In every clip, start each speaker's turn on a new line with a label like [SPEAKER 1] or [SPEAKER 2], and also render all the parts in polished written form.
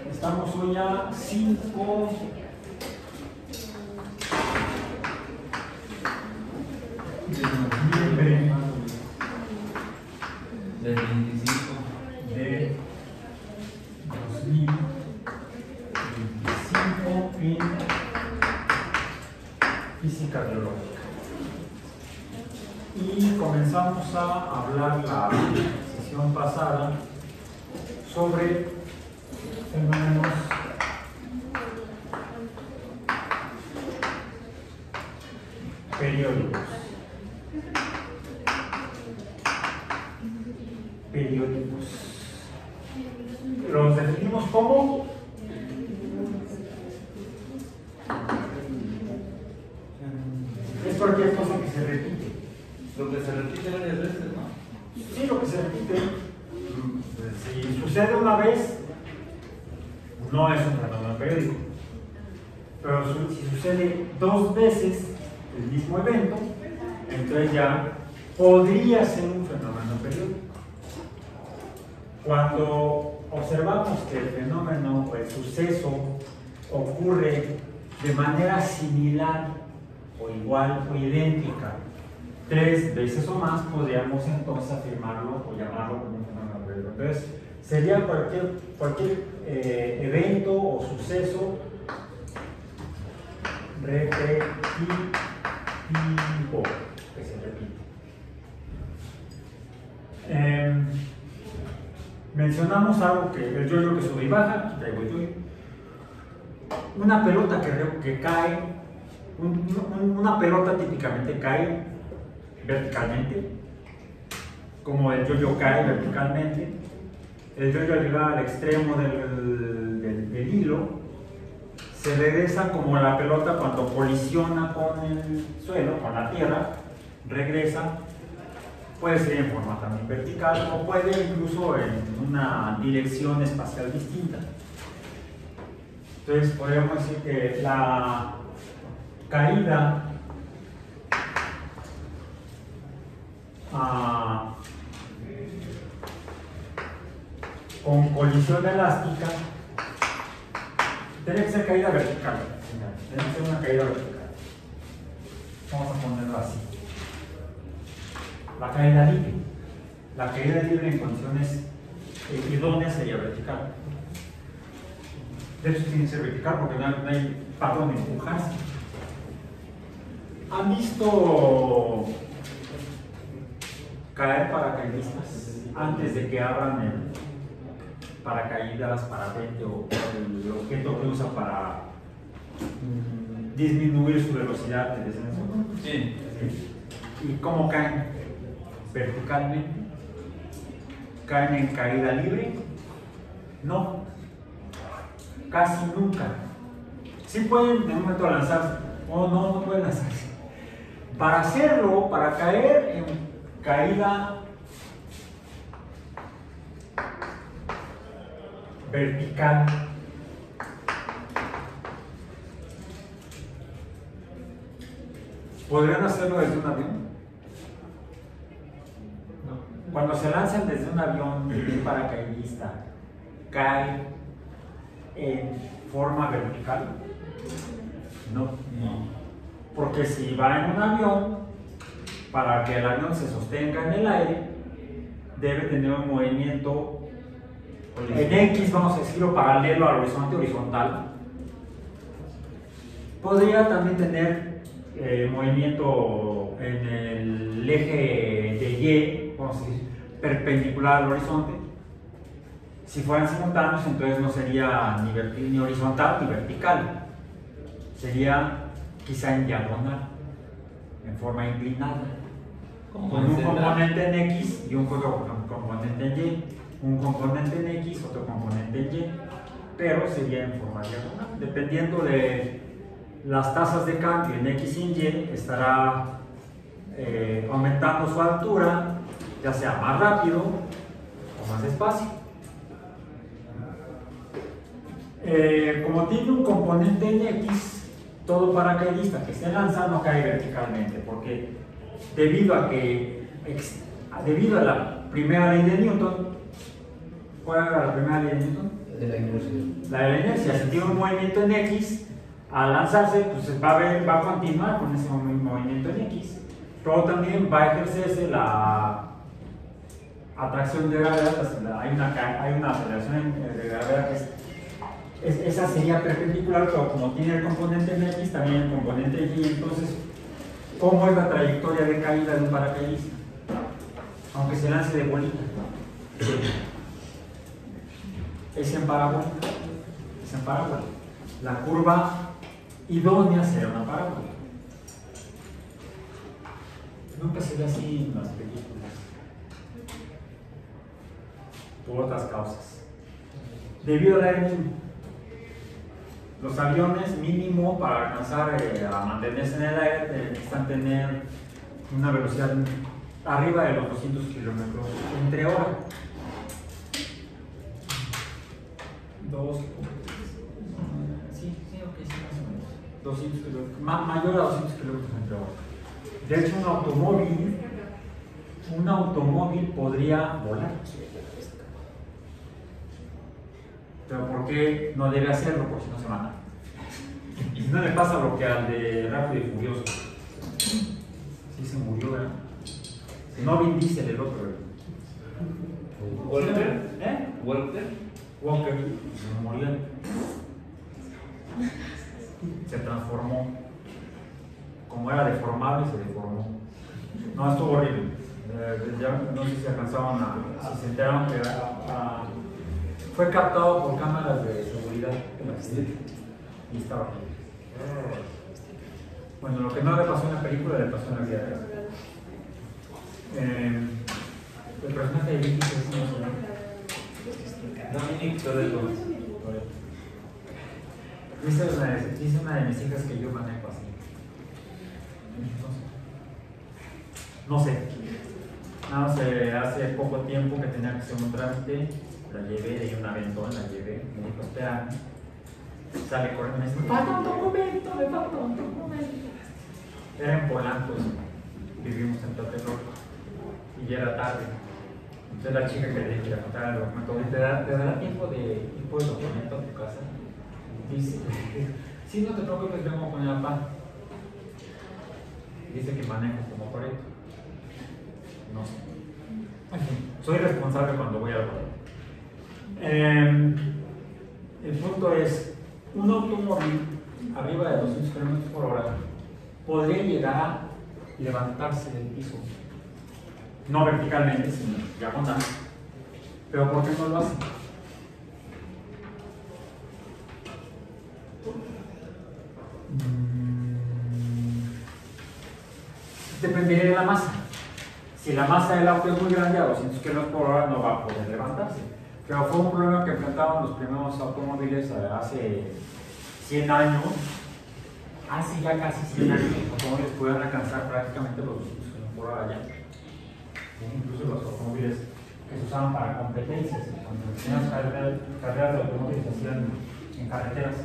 [SPEAKER 1] Estamos hoy a 5 de noviembre
[SPEAKER 2] del 25
[SPEAKER 1] de 2025 en física biológica. Y comenzamos a hablar la sesión pasada sobre fenómenos periódicos. Los definimos como es cualquier cosa que se repite.
[SPEAKER 2] Lo que se repite varias veces, ¿no?
[SPEAKER 1] Sí, lo que se repite. Si sucede una vez, no es un fenómeno periódico. Pero si sucede 2 veces el mismo evento, entonces ya podría ser un fenómeno periódico. Cuando observamos que el fenómeno o el suceso ocurre de manera similar o igual o idéntica 3 veces o más, podríamos entonces afirmarlo o llamarlo como un fenómeno periódico. Entonces, sería cualquier evento o suceso repetitivo que se repite. Mencionamos algo que el yo-yo que sube y baja, traigo el yo-yo. Una pelota que cae, una pelota típicamente cae verticalmente, como el yo-yo cae verticalmente. El yo-yo al llegar al extremo del hilo se regresa como la pelota cuando colisiona con el suelo, con la tierra, regresa. Puede ser en forma también vertical o puede incluso en una dirección espacial distinta. Entonces podríamos decir que la caída con colisión elástica tiene que ser caída vertical. Tiene que ser una caída vertical. Vamos a ponerlo así. La caída libre. La caída libre en condiciones idóneas sería vertical. De hecho, tiene que ser vertical porque no hay para dónde empujarse. ¿Han visto caer paracaidistas antes de que abran el paracaídas, parapente o el objeto que usa para disminuir su velocidad de descenso?
[SPEAKER 2] Sí.
[SPEAKER 1] ¿Y cómo caen? Verticalmente. ¿Caen en caída libre? No, casi nunca. Sí pueden en un momento lanzarse, o no pueden lanzarse. Para hacerlo, para caer en caída vertical, ¿podrían hacerlo desde un avión? Cuando se lanzan desde un avión, un paracaidista cae en forma vertical. No. Porque si va en un avión, para que el avión se sostenga en el aire, debe tener un movimiento en X, vamos a decirlo, paralelo al horizonte horizontal. Podría también tener movimiento en el eje de Y, vamos a decir, perpendicular al horizonte. Si fueran simultáneos, entonces no sería ni horizontal ni vertical. Sería quizá en diagonal, en forma inclinada. Con un componente en X y un componente en Y. Un componente en X, otro componente en Y. Pero sería en forma diagonal. Dependiendo de las tasas de cambio en X y en Y, estará aumentando su altura, ya sea más rápido o más despacio. Como tiene un componente en X, todo paracaidista que se lanza no cae verticalmente, porque debido a la primera ley de Newton, ¿cuál era la primera ley de Newton?
[SPEAKER 2] De la inercia.
[SPEAKER 1] la de la inercia. Si tiene un movimiento en X, al lanzarse, pues va a continuar con ese movimiento en X. Pero también va a ejercerse la atracción de gravedad. Hay una aceleración de gravedad que esa sería perpendicular, pero como tiene el componente en X, también el componente en Y. Entonces, ¿cómo es la trayectoria de caída de un paracaidista? Aunque se lance de bolita. Es en parábola. Es en parábola. La curva idónea será una parábola. Nunca se ve así en las películas. Por otras causas. Debido al aire mínimo. Los aviones mínimo para alcanzar a mantenerse en el aire necesitan tener una velocidad arriba de los 200 kilómetros entre hora. 2, sí, ok, sí, más o menos. 200 kilómetros, mayor a 200 kilómetros entre hora. De hecho, un automóvil podría volar. Pero ¿por qué no debe hacerlo? Porque si no se mata. Y si no le pasa lo que al de Rápido y Furioso. Sí se murió, ¿verdad? No Vin Diesel, el otro.
[SPEAKER 2] ¿Walter?
[SPEAKER 1] Walker se murió. Se transformó. Como era deformable, se deformó. No, estuvo horrible. Ya no sé si alcanzaban si se enteraron que fue captado por cámaras de seguridad y estaba aquí. Bueno, lo que no le pasó en la película le pasó en la vida real. El personaje de Vicky es
[SPEAKER 2] Dominic Toretto.
[SPEAKER 1] Esa es una de mis hijas que yo manejo así. No sé. Nada más hace poco tiempo que tenía que hacer un trámite, la llevé, le di un aventón, la llevé, me dijo, espera, sale corriendo y me dice, me falta un documento. Era en Polanco, vivimos en Tlatelolco y ya era tarde. Entonces la chica que le dije que le faltara el documento, ¿te dará tiempo de ir por el documento a tu casa? Dice, sí, no te preocupes, vengo con el papá. Dice que manejo como correcto. No sé. En fin, soy responsable cuando voy al volante. El punto es, un automóvil arriba de 200 km por hora podría llegar a levantarse del piso. No verticalmente, sino diagonal. Pero ¿por qué no lo hace? Dependería de la masa. Si la masa del auto es muy grande, a 200 km por hora no va a poder levantarse. Pero fue un problema que enfrentaban los primeros automóviles hace 100 años. Hace ya casi 100 años los automóviles pudieron alcanzar prácticamente los 200 km por hora ya. Incluso los automóviles que se usaban para competencias, cuando las carreras de automóviles se hacían en carreteras.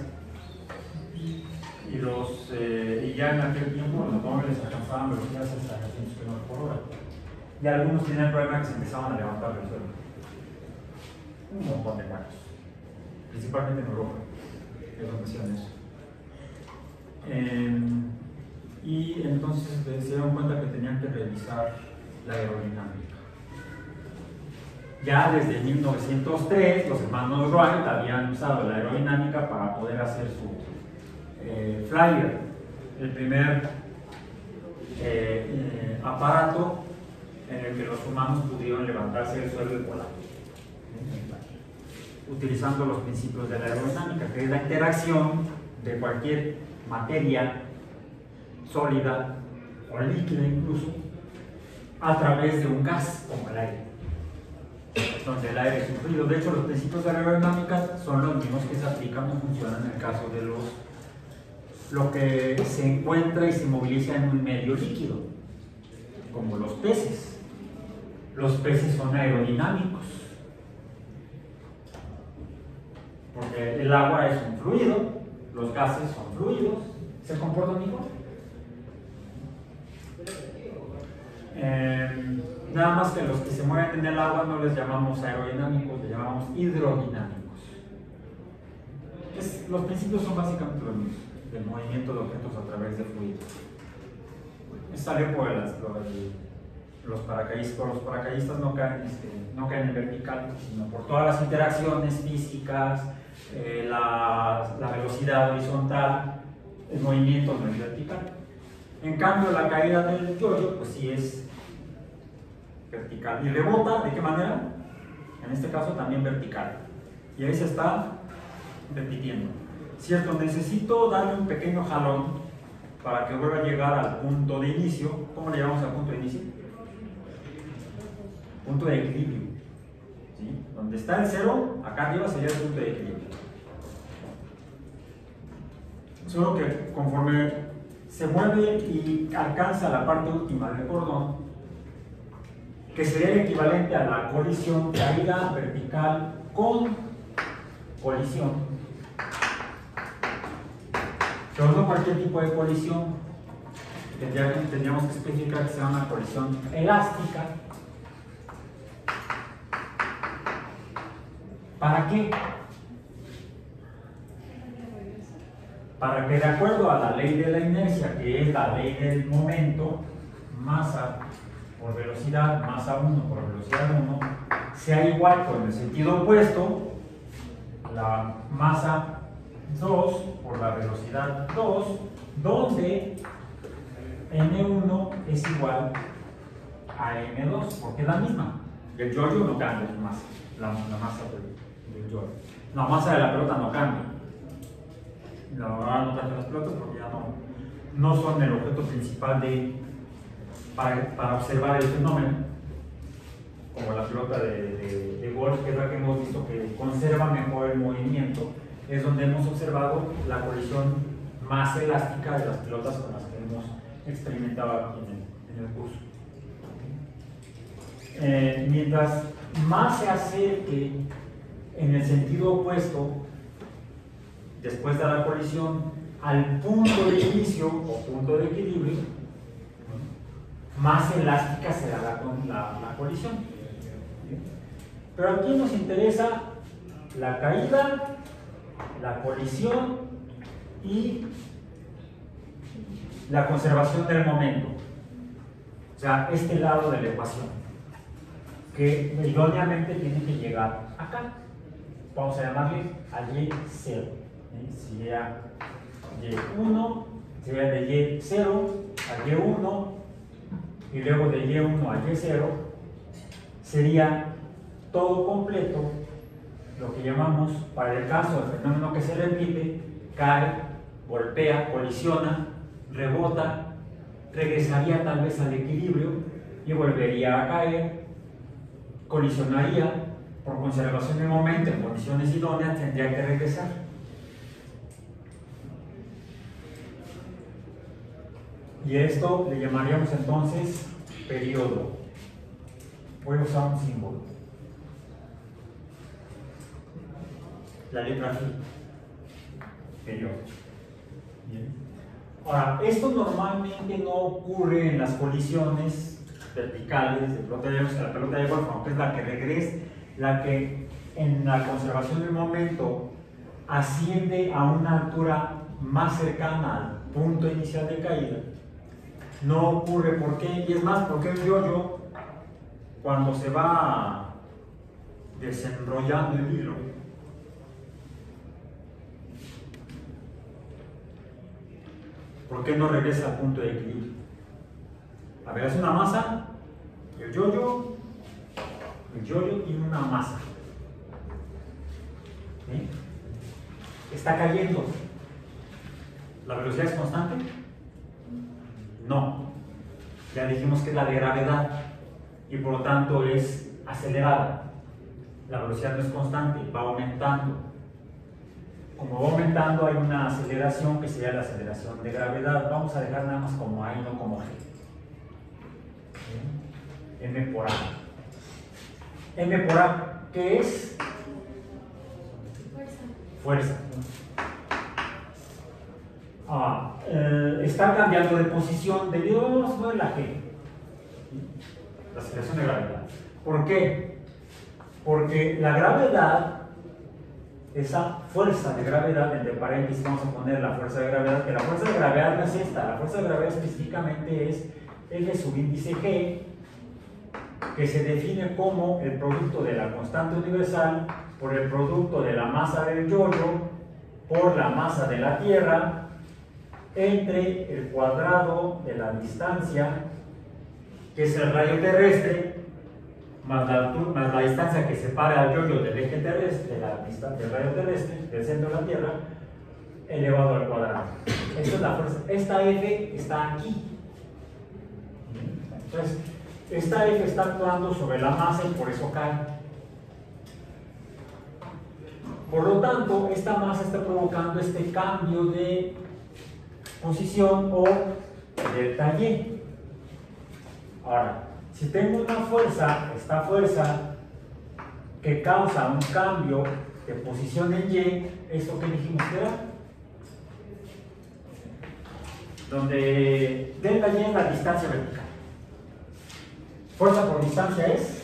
[SPEAKER 1] Y ya en aquel tiempo los automóviles alcanzaban velocidades hasta 200 km por hora. Y algunos tenían el problema que se empezaban a levantar del suelo. Un montón de años. Principalmente en Europa, es donde hacían eso. Y entonces se dieron cuenta que tenían que revisar la aerodinámica. Ya desde 1903 los hermanos Wright habían usado la aerodinámica para poder hacer su flyer, el primer aparato en el que los humanos pudieron levantarse del suelo y volar, utilizando los principios de la aerodinámica, que es la interacción de cualquier materia sólida o líquida incluso a través de un gas como el aire. Entonces el aire es un fluido. De hecho, los principios de la aerodinámica son los mismos que se aplican o funcionan en el caso de lo que se encuentra y se moviliza en un medio líquido, como los peces. Los peces son aerodinámicos, porque el agua es un fluido, los gases son fluidos, se comportan igual. Nada más que los que se mueven en el agua no les llamamos aerodinámicos, les llamamos hidrodinámicos. los principios son básicamente los mismos, del movimiento de objetos a través de fluidos. Sale por los paracaidistas, pero los paracaidistas no caen en vertical, sino por todas las interacciones físicas, la velocidad horizontal, el movimiento no es vertical. En cambio, la caída del yo-yo, pues sí es vertical. Y rebota, ¿de qué manera? En este caso también vertical. Y ahí se está repitiendo. Cierto, necesito darle un pequeño jalón para que vuelva a llegar al punto de inicio. ¿Cómo le llamamos al punto de inicio? Punto de equilibrio. ¿Sí? Donde está el cero, acá arriba sería el punto de equilibrio. Solo que conforme se mueve y alcanza la parte última del cordón, que sería el equivalente a la colisión, caída vertical con colisión. Pero no cualquier tipo de colisión. Tendríamos que especificar que sea una colisión elástica. ¿Para qué? Para que, de acuerdo a la ley de la inercia, que es la ley del momento, masa por velocidad, masa 1 por velocidad 1, sea igual con el sentido opuesto, la masa 2 por la velocidad 2, donde m1 es igual a m2, porque es la misma. El yo-yo no cambia su masa, la masa del yo-yo. La masa de la pelota no cambia. La verdad no cambia las pelotas porque ya no son el objeto principal para observar el fenómeno, como la pelota de golf, que es la que hemos visto que conserva mejor el movimiento. Es donde hemos observado la colisión más elástica de las pelotas con las que hemos experimentado aquí en el curso. Mientras más se acerque en el sentido opuesto, después de la colisión, al punto de inicio o punto de equilibrio, más elástica será la colisión. Pero aquí nos interesa la caída, la colisión y la conservación del momento. O sea, este lado de la ecuación, que idóneamente tiene que llegar acá. Vamos a llamarle a Y0. Sería Y1, sería de Y0 a Y1, y luego de Y1 a Y0 sería todo completo, lo que llamamos, para el caso del fenómeno que se repite, cae, golpea, colisiona, rebota, regresaría tal vez al equilibrio y volvería a caer, colisionaría, por conservación de momento, en condiciones idóneas, tendría que regresar. Y esto le llamaríamos entonces periodo. Voy a usar un símbolo. La letra G. Periodo. Bien. Ahora, esto normalmente no ocurre en las colisiones verticales de pelota de golf, la pelota de golf, aunque es la que regresa, la que en la conservación del momento asciende a una altura más cercana al punto inicial de caída. No ocurre, ¿por qué? Y es más, porque el yo-yo, cuando se va desenrollando el hilo, ¿por qué no regresa al punto de equilibrio? A ver, es una masa, el yo-yo tiene una masa. ¿Sí? Está cayendo. ¿La velocidad es constante? No. Ya dijimos que es la de gravedad y por lo tanto es acelerada. La velocidad no es constante, va aumentando. Como va aumentando, hay una aceleración que sería la aceleración de gravedad. Vamos a dejar nada más como A y no como G. M por A. M por A, ¿qué es? Fuerza. Está cambiando de posición debido a la G, la aceleración de gravedad. ¿Por qué? Porque la gravedad esa fuerza de gravedad, entre paréntesis vamos a poner la fuerza de gravedad, que la fuerza de gravedad no es esta, la fuerza de gravedad específicamente es F subíndice G, que se define como el producto de la constante universal por el producto de la masa del yoyo por la masa de la Tierra entre el cuadrado de la distancia, que es el radio terrestre, más la distancia que separa al yoyo del eje terrestre, del radio terrestre, del centro de la Tierra, elevado al cuadrado. Esta es la fuerza. Esta F está aquí. Entonces, esta F está actuando sobre la masa y por eso cae. Por lo tanto, esta masa está provocando este cambio de posición o delta Y. Ahora, si tengo una fuerza, esta fuerza que causa un cambio de posición en Y, ¿esto que dijimos que era? Donde delta Y es la distancia vertical. Fuerza por distancia es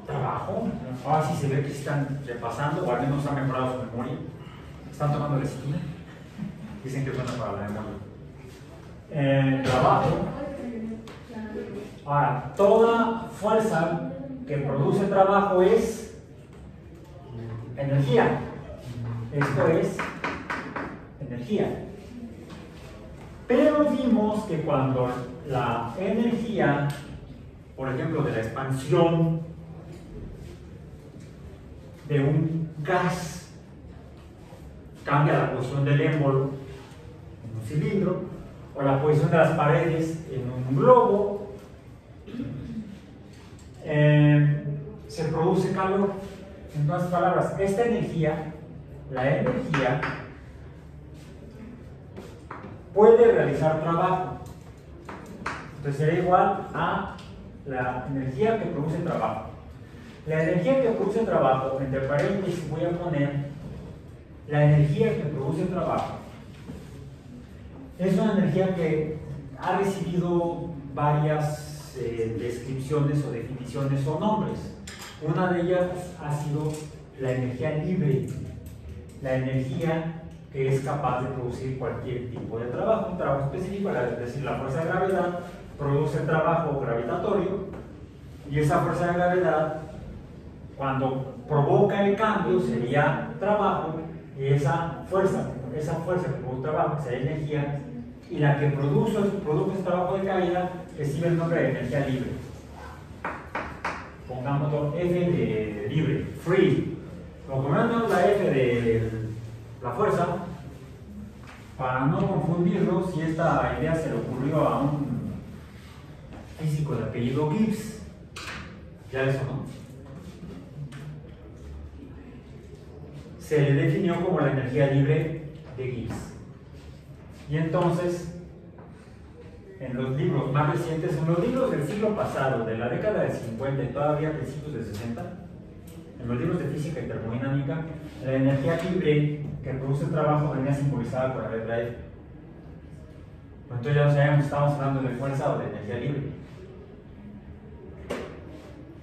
[SPEAKER 1] trabajo. Ahora sí se ve que están repasando, o al menos han mejorado su memoria. Están tomando lecitina. Dicen que es buena para la memoria. Trabajo. Ahora, toda fuerza que produce trabajo es energía. Esto es energía. Pero vimos que cuando la energía, por ejemplo, de la expansión de un gas cambia la posición del émbolo en un cilindro, o la posición de las paredes en un globo, se produce calor. En otras palabras, esta energía, la energía, puede realizar trabajo. Entonces será igual a la energía que produce trabajo. La energía que produce trabajo, entre paréntesis voy a poner la energía que produce trabajo. Es una energía que ha recibido varias descripciones o definiciones o nombres. Una de ellas ha sido la energía libre, la energía que es capaz de producir cualquier tipo de trabajo, un trabajo específico, es decir, la fuerza de gravedad produce trabajo gravitatorio, y esa fuerza de gravedad, cuando provoca el cambio, sería trabajo, y esa fuerza que produce trabajo sería energía, y la que produce ese trabajo de caída recibe el nombre de energía libre. Pongámoslo F de libre, free. Como tenemos la F de la fuerza, para no confundirlo, si esta idea se le ocurrió a un físico de apellido Gibbs, ya eso no, se le definió como la energía libre de Gibbs. Y entonces, en los libros más recientes, en los libros del siglo pasado, de la década del 50 y todavía principios del 60, en los libros de física y termodinámica, la energía libre que produce trabajo venía simbolizada por la letra F. Entonces ya sabemos si estamos hablando de fuerza o de energía libre.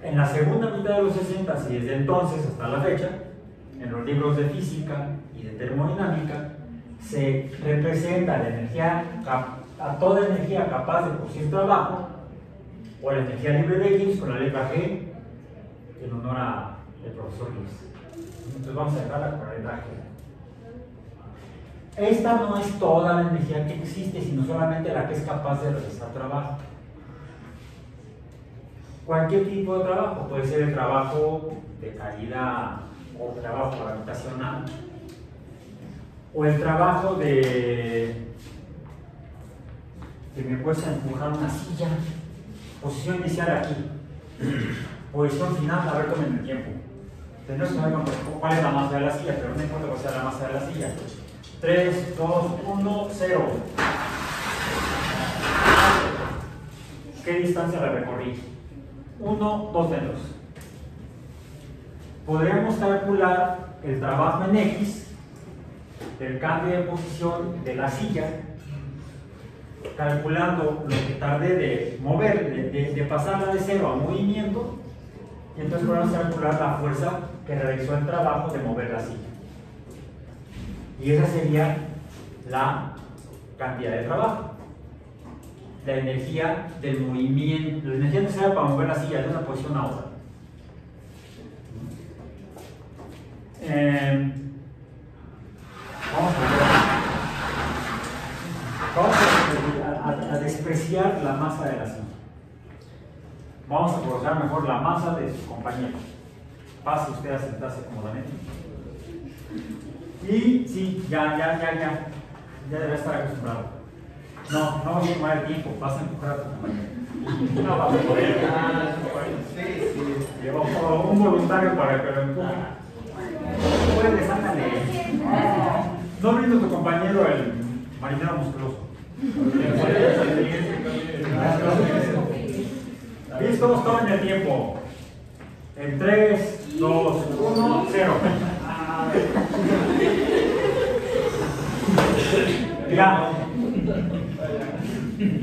[SPEAKER 1] En la segunda mitad de los 60 y desde entonces hasta la fecha, en los libros de física y de termodinámica, se representa la energía, a toda energía capaz de producir trabajo, o la energía libre de Gibbs con la letra G, en honor al profesor Gibbs. Entonces vamos a dejarla con la letra G. Esta no es toda la energía que existe, sino solamente la que es capaz de realizar trabajo. Cualquier tipo de trabajo, puede ser el trabajo de calidad o trabajo gravitacional, o el trabajo de que me cuesta empujar una silla, posición inicial aquí, posición final, a ver, tomen el tiempo. Tenemos que saber cuál es la masa de la silla, pero no importa cuál sea la masa de la silla. 3, 2, 1, 0. ¿Qué distancia la recorrí? 1, 2 metros. Podríamos calcular el trabajo en X del cambio de posición de la silla, calculando lo que tardé de mover, de pasarla de cero a movimiento, Y entonces podemos calcular la fuerza que realizó el trabajo de mover la silla. Y esa sería la cantidad de trabajo. La energía del movimiento, la energía necesaria para mover la silla de una posición a otra. Vamos a despreciar la masa de la silla. Vamos a aprovechar mejor la masa de su compañero. Pase usted a sentarse cómodamente. Y sí, ya debe estar acostumbrado. No vas a tomar el tiempo, vas a empujar a tu compañero. No vas a poder. Lleva un voluntario para que lo empuje. Puedes, ándale. No brinda a tu compañero el marinero musculoso. Listo, tomen el tiempo. En 3, 2, 1, 0. Ya.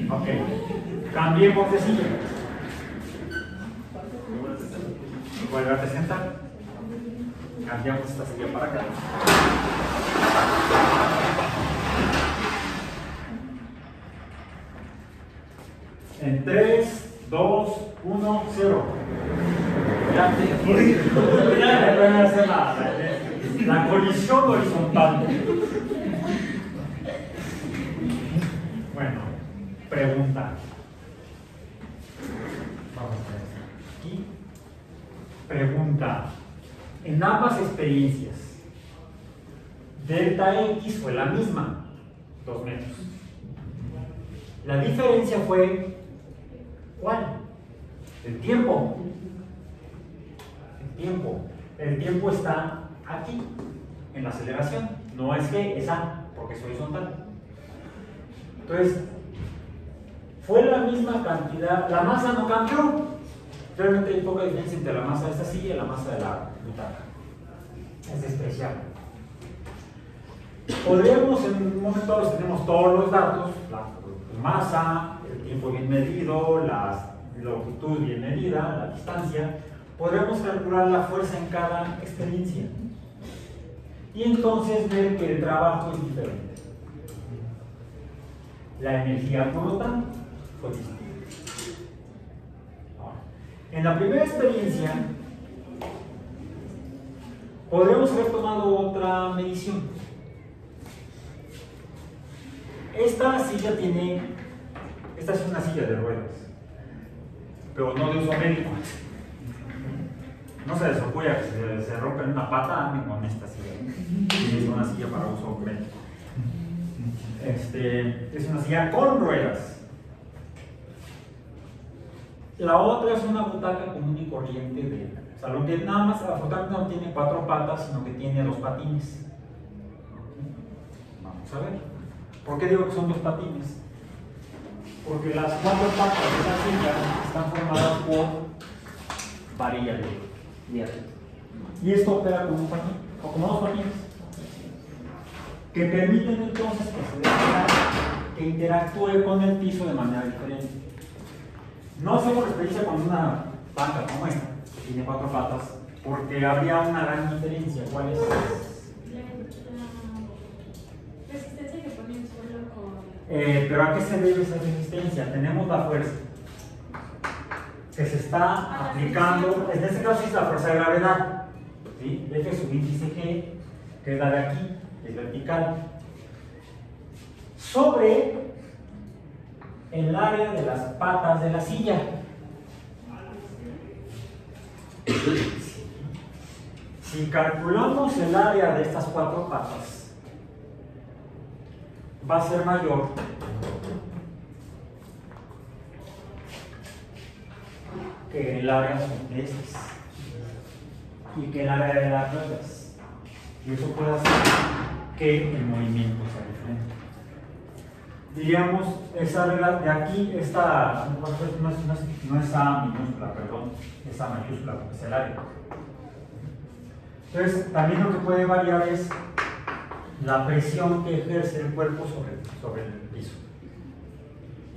[SPEAKER 1] Ok. Cambiemos de silla. Vuelve a sentar. Cambiamos esta silla para acá. En 3, 2, 1, 0. Ya voy a hacer la colisión horizontal. Bueno, pregunta. Vamos a ver aquí. Pregunta. En ambas experiencias, delta X fue la misma, 2 metros. La diferencia fue, ¿cuál? El tiempo. El tiempo está aquí, en la aceleración. No es que esa, porque es horizontal. Entonces, fue la misma cantidad, la masa no cambió. Realmente hay poca diferencia entre la masa de esta silla y la masa de la butaca. Es despreciable. Podríamos, en un momento dado, si tenemos todos los datos, la masa, el tiempo bien medido, la longitud bien medida, la distancia, podríamos calcular la fuerza en cada experiencia. Y entonces ver que el trabajo es diferente. La energía, por lo tanto, fue distinta. En la primera experiencia, podríamos haber tomado otra medición. Esta silla tiene, esta es una silla de ruedas, pero no de uso médico. No se les ocurra que se rompa en una pata, anden con esta silla. Es una silla para uso médico. Es una silla con ruedas. La otra es una butaca común y corriente de salón, que nada más la butaca no tiene 4 patas, sino que tiene 2 patines. Vamos a ver. ¿Por qué digo que son 2 patines? Porque las 4 patas de la silla están formadas por varilla de hierro. Y esto opera como un patín, o como 2 patines, que permiten entonces que interactúe con el piso de manera diferente. No hacemos experiencia con una banca como esta, que tiene 4 patas, porque habría una gran diferencia. ¿Cuál es?
[SPEAKER 3] La resistencia que pone el suelo con...
[SPEAKER 1] Pero ¿a qué se debe esa resistencia? Tenemos la fuerza que se está aplicando, en este caso es la fuerza de gravedad, ¿sí? Deje su índice G, que es la de aquí, es vertical, sobre el área de las patas de la silla. Si calculamos el área de estas 4 patas, va a ser mayor que el área de estas y que el área de las ruedas. Y eso puede hacer que el movimiento sea diferente. Diríamos, esa regla de aquí, esta no es A minúscula, perdón, es A mayúscula, porque es el área. Entonces, también lo que puede variar es la presión que ejerce el cuerpo sobre el piso.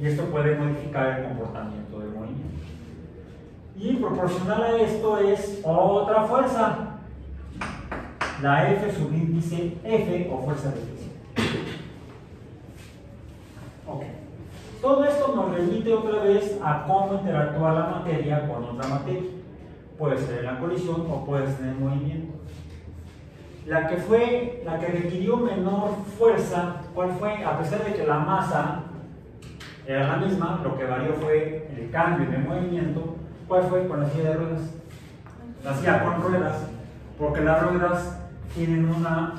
[SPEAKER 1] Y esto puede modificar el comportamiento del movimiento. Y proporcional a esto es otra fuerza, la F subíndice F o fuerza de fricción. Ok. Todo esto nos remite otra vez a cómo interactúa la materia con otra materia. Puede ser en la colisión o puede ser en el movimiento. La que requirió menor fuerza, ¿cuál fue? A pesar de que la masa era la misma, lo que varió fue el cambio de movimiento. ¿Cuál fue? Con la silla de ruedas. La silla con ruedas, porque las ruedas tienen una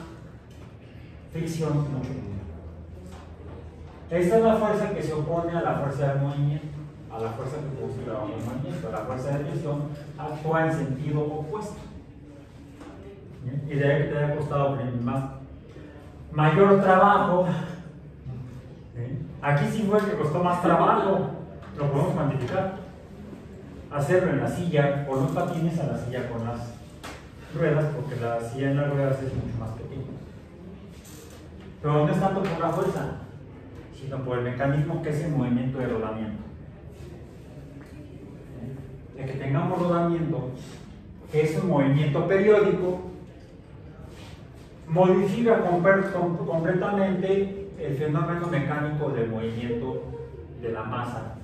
[SPEAKER 1] fricción mucho menor. Esta es la fuerza que se opone a la fuerza del movimiento, a la fuerza que produce el movimiento. La fuerza de fricción actúa en sentido opuesto. Y de ahí que te haya costado mayor trabajo. Aquí sí fue el que costó más trabajo, lo podemos cuantificar. Hacerlo en la silla, con los patines a la silla con las ruedas, porque la silla en las ruedas es mucho más pequeña. Pero no es tanto por la fuerza, sino por el mecanismo que es el movimiento de rodamiento. De que tengamos rodamiento, que es un movimiento periódico, modifica completamente el fenómeno mecánico del movimiento de la masa,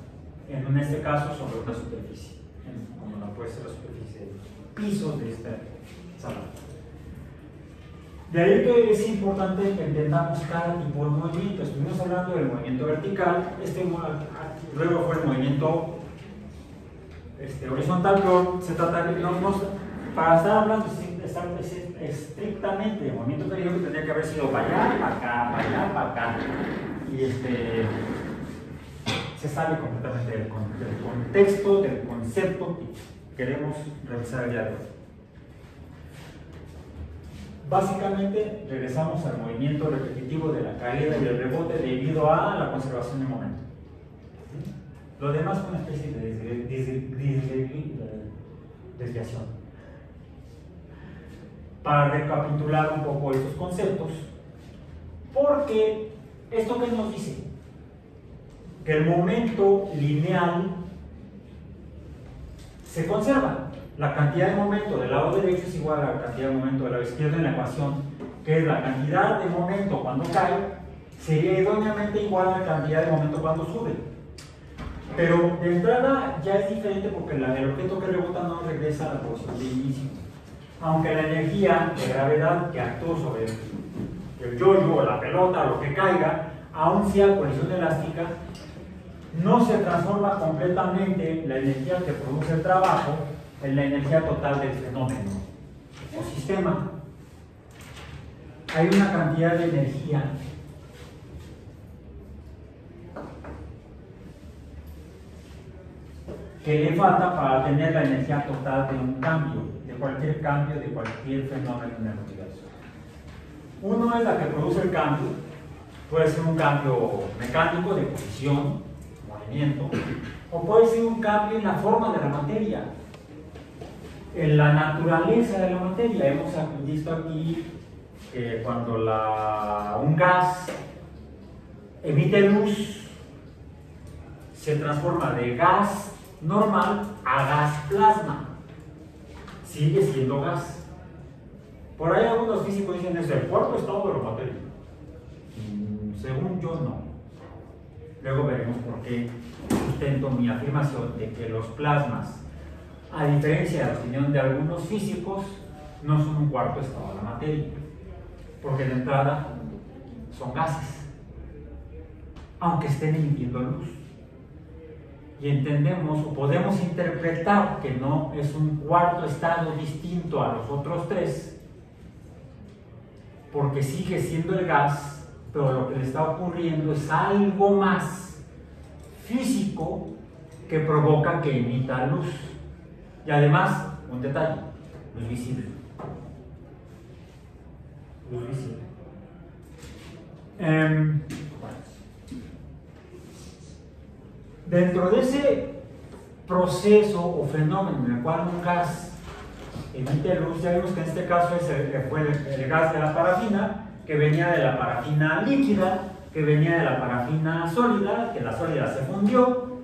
[SPEAKER 1] en este caso sobre una superficie, como no puede ser la superficie de piso de esta sala. De ahí que es importante que entendamos cada tipo de movimiento. Estuvimos hablando del movimiento vertical, luego fue el movimiento horizontal, pero se trata de para estar hablando estrictamente de movimiento periódico tendría que haber sido para allá, para acá, para allá, para acá. Y se sale completamente del contexto, del concepto que queremos revisar el día de hoy. Básicamente regresamos al movimiento repetitivo de la caída y el rebote debido a la conservación de momento. Lo demás es una especie de desviación. Para recapitular un poco estos conceptos, porque esto que nos dice que el momento lineal se conserva. La cantidad de momento del lado derecho es igual a la cantidad de momento del lado izquierdo en la ecuación, que es la cantidad de momento cuando cae, sería idóneamente igual a la cantidad de momento cuando sube. Pero de entrada ya es diferente porque el objeto que rebota no regresa a la posición de inicio. Aunque la energía de gravedad que actúa sobre el yo-yo o la pelota o lo que caiga, aun sea colisión elástica, no se transforma completamente la energía que produce el trabajo en la energía total del fenómeno o sistema. Hay una cantidad de energía que le falta para tener la energía total de un cambio, de cualquier fenómeno en el universo. Uno es la que produce el cambio, puede ser un cambio mecánico de posición, movimiento, o puede ser un cambio en la forma de la materia, en la naturaleza de la materia. Hemos visto aquí que cuando un gas emite luz, se transforma de gas normal a gas plasma. Sigue siendo gas. Por ahí algunos físicos dicen es el cuarto estado de la materia. Según yo, no. Luego veremos por qué sustento mi afirmación de que los plasmas, a diferencia de la opinión de algunos físicos, no son un cuarto estado de la materia, porque de entrada son gases, aunque estén emitiendo luz. Y entendemos o podemos interpretar que no es un cuarto estado distinto a los otros tres, porque sigue siendo el gas, pero lo que le está ocurriendo es algo más físico que provoca que emita luz. Y además, un detalle, luz visible. Luz visible. Dentro de ese proceso o fenómeno en el cual un gas emite luz, ya vimos que en este caso fue el gas de la parafina, que venía de la parafina líquida, que venía de la parafina sólida, que la sólida se fundió,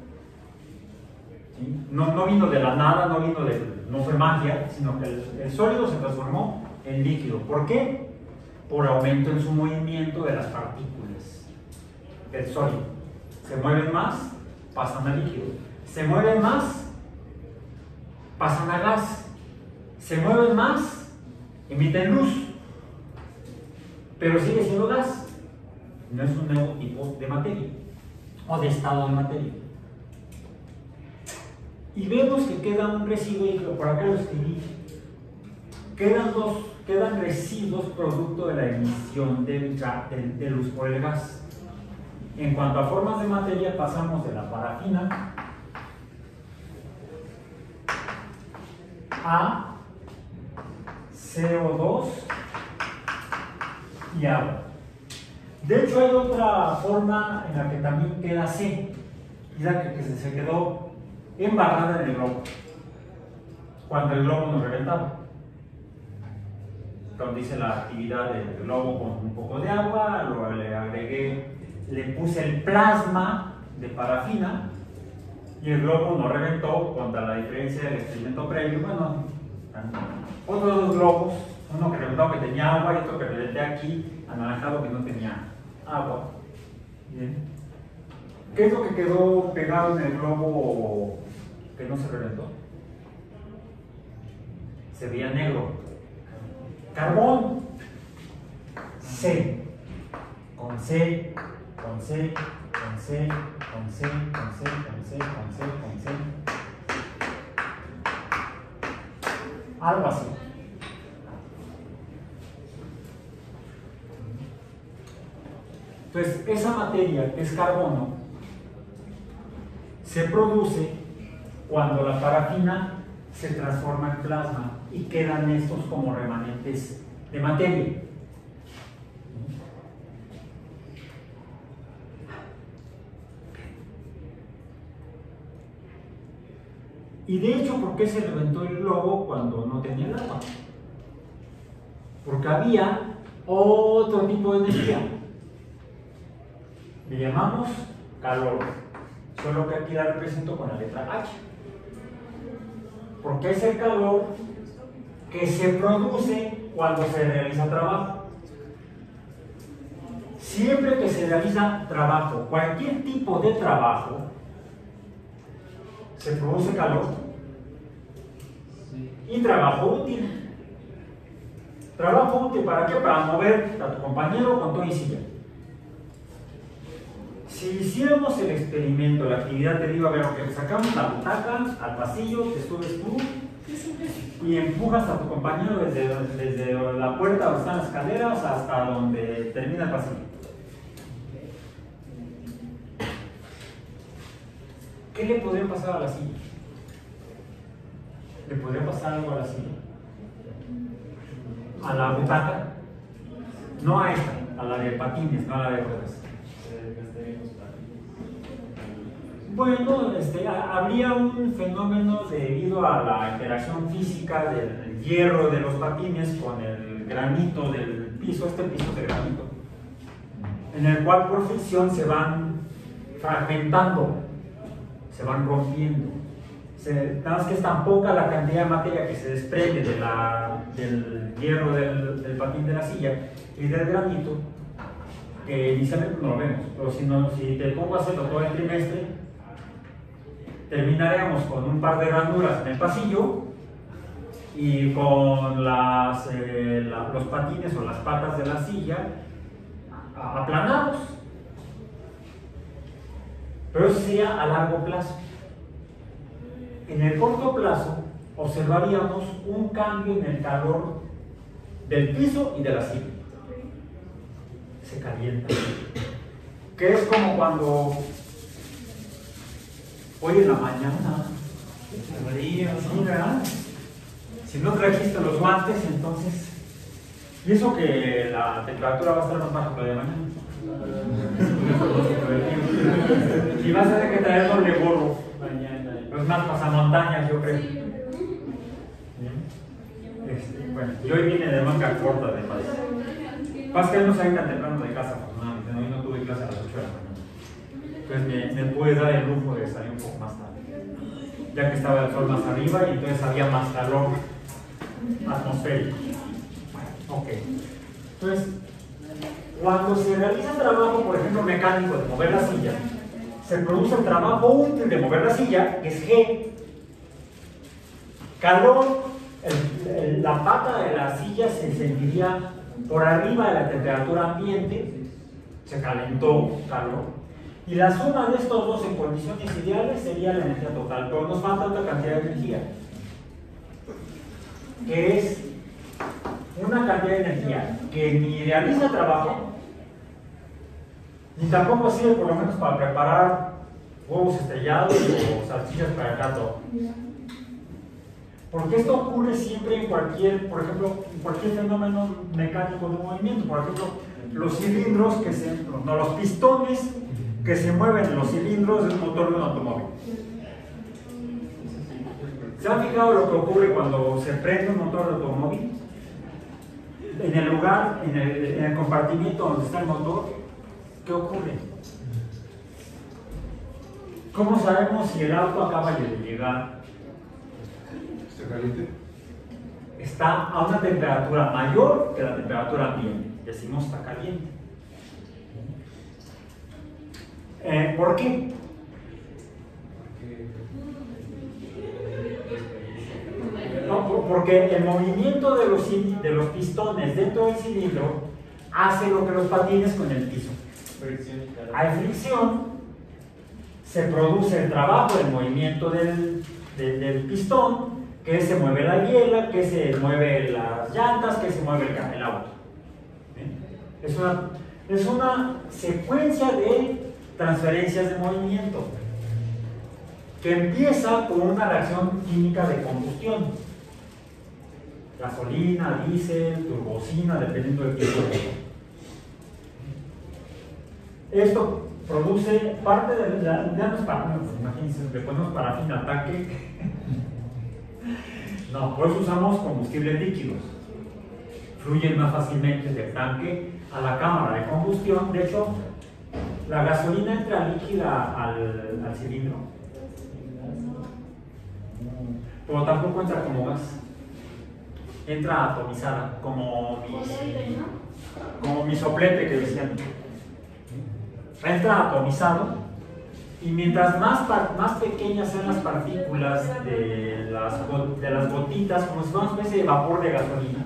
[SPEAKER 1] ¿sí? No vino de la nada, no fue magia, sino que el sólido se transformó en líquido. ¿Por qué? Por aumento en su movimiento de las partículas del sólido. Se mueven más, pasan a líquido. Se mueven más, pasan a gas. Se mueven más, emiten luz. Pero sigue siendo gas. No es un nuevo tipo de materia o de estado de materia. Y vemos que queda un residuo, y por acá lo escribí. Quedan residuos producto de la emisión de luz por el gas. En cuanto a formas de materia, pasamos de la parafina a CO2 y agua. De hecho, hay otra forma en la que también queda C, y la que se quedó embarrada en el globo, cuando el globo nos reventaba. Cuando hice la actividad del globo con un poco de agua, luego le puse el plasma de parafina y el globo no reventó contra la diferencia del experimento previo. Bueno, otros dos globos, uno que reventó que tenía agua y otro que reventé aquí, anaranjado, que no tenía agua. Bien. ¿Qué es lo que quedó pegado en el globo que no se reventó? Se veía negro. Carbón. C. Con C, con C, con C, con C, con C, con C, con C, con C. Algo así. Entonces, esa materia que es carbono se produce cuando la parafina se transforma en plasma y quedan estos como remanentes de materia. Y de hecho, ¿por qué se reventó el globo cuando no tenía el agua? Porque había otro tipo de energía. Le llamamos calor, solo que aquí la represento con la letra H. Porque es el calor que se produce cuando se realiza trabajo. Siempre que se realiza trabajo, cualquier tipo de trabajo, se produce calor y trabajo útil. ¿Trabajo útil para qué? Para mover a tu compañero con tu silla. Si hiciéramos el experimento, la actividad, te digo, a ver, que sacamos la butaca al pasillo, te subes tú y empujas a tu compañero desde la puerta donde están las escaleras hasta donde termina el pasillo. ¿Qué le podría pasar a la silla? ¿Le podría pasar algo a la silla? ¿A la butaca? No a esta, a la de patines, no a la de ruedas. Bueno, habría un fenómeno debido a la interacción física del hierro de los patines con el granito del piso, este piso de granito, en el cual por fricción se van fragmentando, se van rompiendo. Nada más que es tan poca la cantidad de materia que se desprende del hierro del patín de la silla y del granito, que inicialmente no lo vemos, pero si te pongo a hacerlo todo el trimestre, terminaremos con un par de ranuras en el pasillo y con los patines o las patas de la silla aplanados. Pero eso sería a largo plazo. En el corto plazo observaríamos un cambio en el calor del piso y de la silla. Se calienta. Que es como cuando hoy en la mañana, sí, ¿verdad? Si no trajiste los guantes, entonces pienso que la temperatura va a estar más baja que la de mañana. Y vas a tener que traer doble gorro mañana. Los más pasamontañas, yo creo. Bueno, yo hoy vine de manga corta de país. Pasa que no salí tan temprano de casa, afortunadamente. Hoy no tuve clase a las 8 de la mañana. Entonces me pude dar el lujo de salir un poco más tarde. ya que estaba el sol más arriba y entonces había más calor atmosférico. Ok. Entonces, cuando se realiza trabajo, por ejemplo, mecánico de mover la silla, se produce el trabajo útil de mover la silla, que es G. Calor, la pata de la silla se sentiría por arriba de la temperatura ambiente, se calentó, calor. Y la suma de estos dos en condiciones ideales sería la energía total, pero nos falta otra cantidad de energía, que es una cantidad de energía que ni realiza trabajo, ni tampoco sirve por lo menos para preparar huevos estrellados o salchichas para el gato. Porque esto ocurre siempre en cualquier, por ejemplo, en cualquier fenómeno mecánico de movimiento. Por ejemplo, los cilindros que se, no, los pistones que se mueven en los cilindros del motor de un automóvil. ¿Se han fijado lo que ocurre cuando se prende un motor de automóvil? En el lugar, en el compartimiento donde está el motor, ¿qué ocurre? ¿Cómo sabemos si el auto acaba de llegar?
[SPEAKER 4] ¿Está caliente?
[SPEAKER 1] Está a una temperatura mayor que la temperatura ambiente. Decimos está caliente. ¿Por qué? No, porque el movimiento de los pistones dentro del cilindro hace lo que los patines con el piso. Hay fricción, se produce el trabajo, el movimiento del pistón, que se mueve la biela, que se mueve las llantas, que se mueve el auto. Es una secuencia de transferencias de movimiento que empieza con una reacción química de combustión. Gasolina, diésel, turbocina, dependiendo del tipo de... Esto produce parte de la... Ya no es para... Imagínense, le ponemos parafina al tanque. No, por eso usamos combustibles líquidos. Fluyen más fácilmente del tanque a la cámara de combustión. De hecho, la gasolina entra líquida al cilindro, pero tampoco entra como gas. Entra atomizada, como mi soplete que decían. Entra atomizado, y mientras más pequeñas sean las partículas de las gotitas, como si fuera una especie de vapor de gasolina,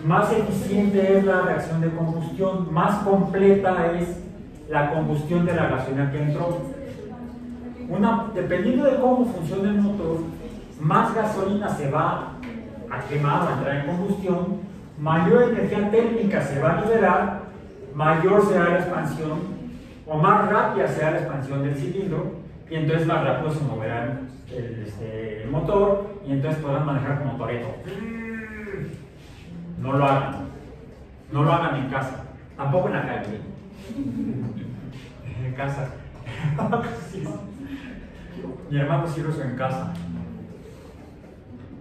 [SPEAKER 1] más eficiente es la reacción de combustión, más completa es la combustión de la gasolina que entró. Dependiendo de cómo funciona el motor, más gasolina se va a quemar, va a entrar en combustión, mayor energía térmica se va a liberar, mayor será la expansión, o más rápida será la expansión del cilindro, y entonces más rápido se moverá el motor, y entonces podrán manejar como Toretto. No lo hagan. No lo hagan en casa. Tampoco en la calle. En casa. Mi hermano sí lo hizo en casa.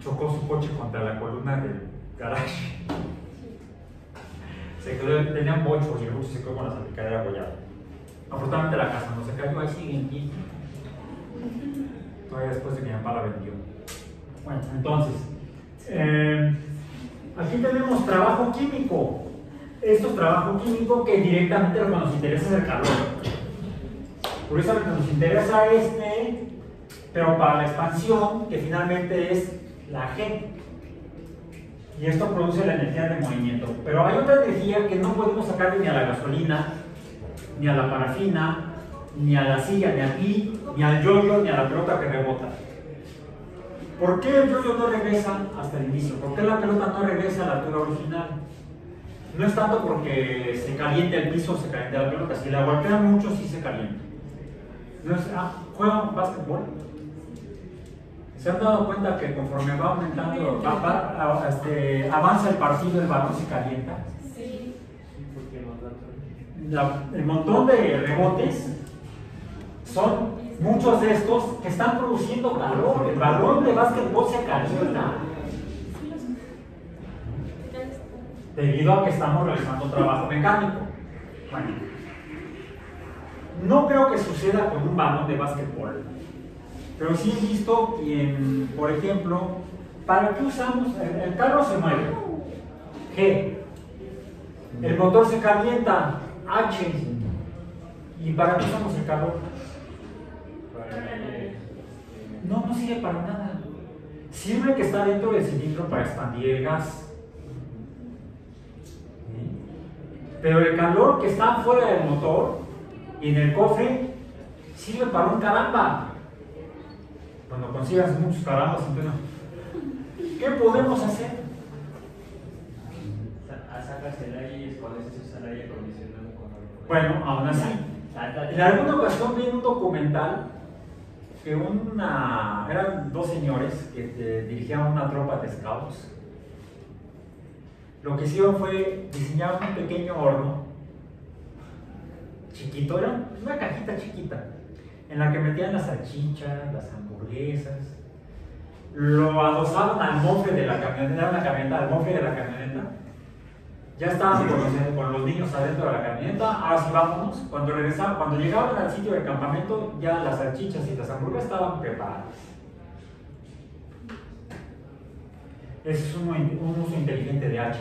[SPEAKER 1] Chocó su coche contra la columna del garage. Tenía un bocho y el bocho se quedó con la salpicadera abollada. Afortunadamente la casa no se cayó, ahí sigue en pie. Todavía después de que mi papá la vendió. Bueno, entonces, aquí tenemos trabajo químico. Esto es trabajo químico que directamente lo que nos interesa es el calor. Curiosamente nos interesa pero para la expansión, que finalmente es la G. Y esto produce la energía de movimiento. Pero hay otra energía que no podemos sacarle ni a la gasolina, ni a la parafina, ni a la silla, ni aquí, ni al yoyo, ni a la pelota que rebota. ¿Por qué el yoyo no regresa hasta el inicio? ¿Por qué la pelota no regresa a la altura original? No es tanto porque se caliente el piso o se caliente la pelota. Si la golpean mucho, sí se calienta. ¿Juegan básquetbol? ¿Se han dado cuenta que conforme va aumentando, avanza el partido, el balón se calienta?
[SPEAKER 3] Sí.
[SPEAKER 1] El montón de rebotes son muchos de estos que están produciendo calor. El balón de básquetbol se calienta debido a que estamos realizando trabajo mecánico. Bueno, no creo que suceda con un balón de básquetbol. Pero sí he visto, por ejemplo, ¿para qué usamos? El carro se mueve, G. El motor se calienta, H. ¿Y para qué usamos el calor? No, no sirve para nada. Sirve que está dentro del cilindro para expandir el gas. Pero el calor que está fuera del motor y en el cofre sirve para un caramba. Cuando consigas muchos carambas, entonces, ¿qué podemos hacer?
[SPEAKER 2] Sacas el aire y con eso se usa el aire acondicionado con algo.
[SPEAKER 1] Bueno, aún así, en alguna ocasión vi en un documental que eran dos señores que dirigían una tropa de scouts. Lo que hicieron fue diseñar un pequeño horno chiquito, era una cajita chiquita en la que metían las salchichas, las hamburguesas, lo adosaban al mofle de la camioneta, era una camioneta, al mofle de la camioneta. Ya estaban con los niños adentro de la camioneta, ahora sí vámonos. Cuando regresaban, cuando llegaban al sitio del campamento, ya las salchichas y las hamburguesas estaban preparadas. Ese es un uso inteligente de H.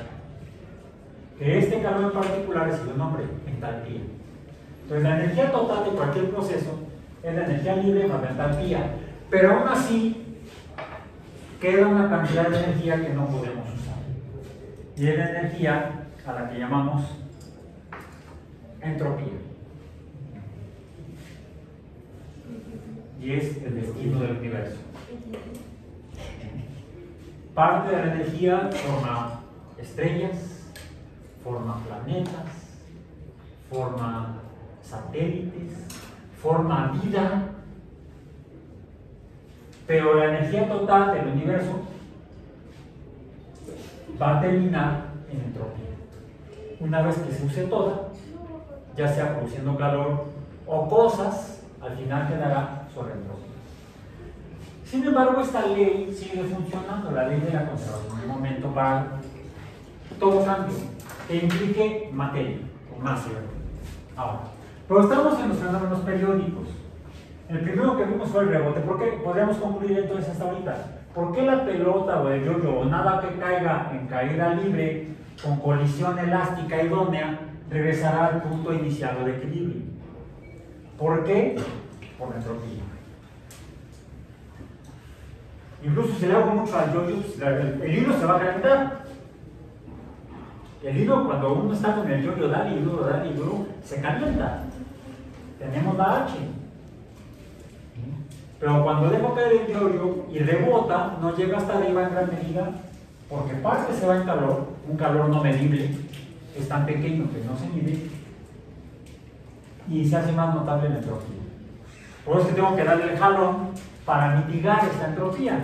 [SPEAKER 1] Que este calor en particular recibe un nombre, entalpía. Entonces la energía total de cualquier proceso es la energía libre más la entalpía. Pero aún así, queda una cantidad de energía que no podemos usar. Y es la energía a la que llamamos entropía. Y es el destino del universo. Parte de la energía forma estrellas, forma planetas, forma satélites, forma vida, pero la energía total del universo va a terminar en entropía. Una vez que se use toda, ya sea produciendo calor o cosas, al final quedará sobre entropía. Sin embargo, esta ley sigue funcionando, la ley de la conservación del momento, para todo cambio que implique materia o masa. Ahora, pero estamos en los fenómenos periódicos. El primero que vimos fue el rebote. ¿Por qué? Podríamos concluir entonces hasta ahorita. ¿Por qué la pelota o el yo-yo o nada que caiga en caída libre con colisión elástica idónea regresará al punto inicial de equilibrio? ¿Por qué? Por la entropía. Incluso si le hago mucho al yo-yo, el hilo se va a calentar. El hilo, cuando uno está con el yo-yo, dale y duro, se calienta. Tenemos la H. Pero cuando dejo caer el yo-yo y rebota, no llega hasta arriba en gran medida, porque parte se va en calor, un calor no medible, es tan pequeño que no se mide, y se hace más notable la entropía. Por eso tengo que darle el jalón para mitigar esta entropía.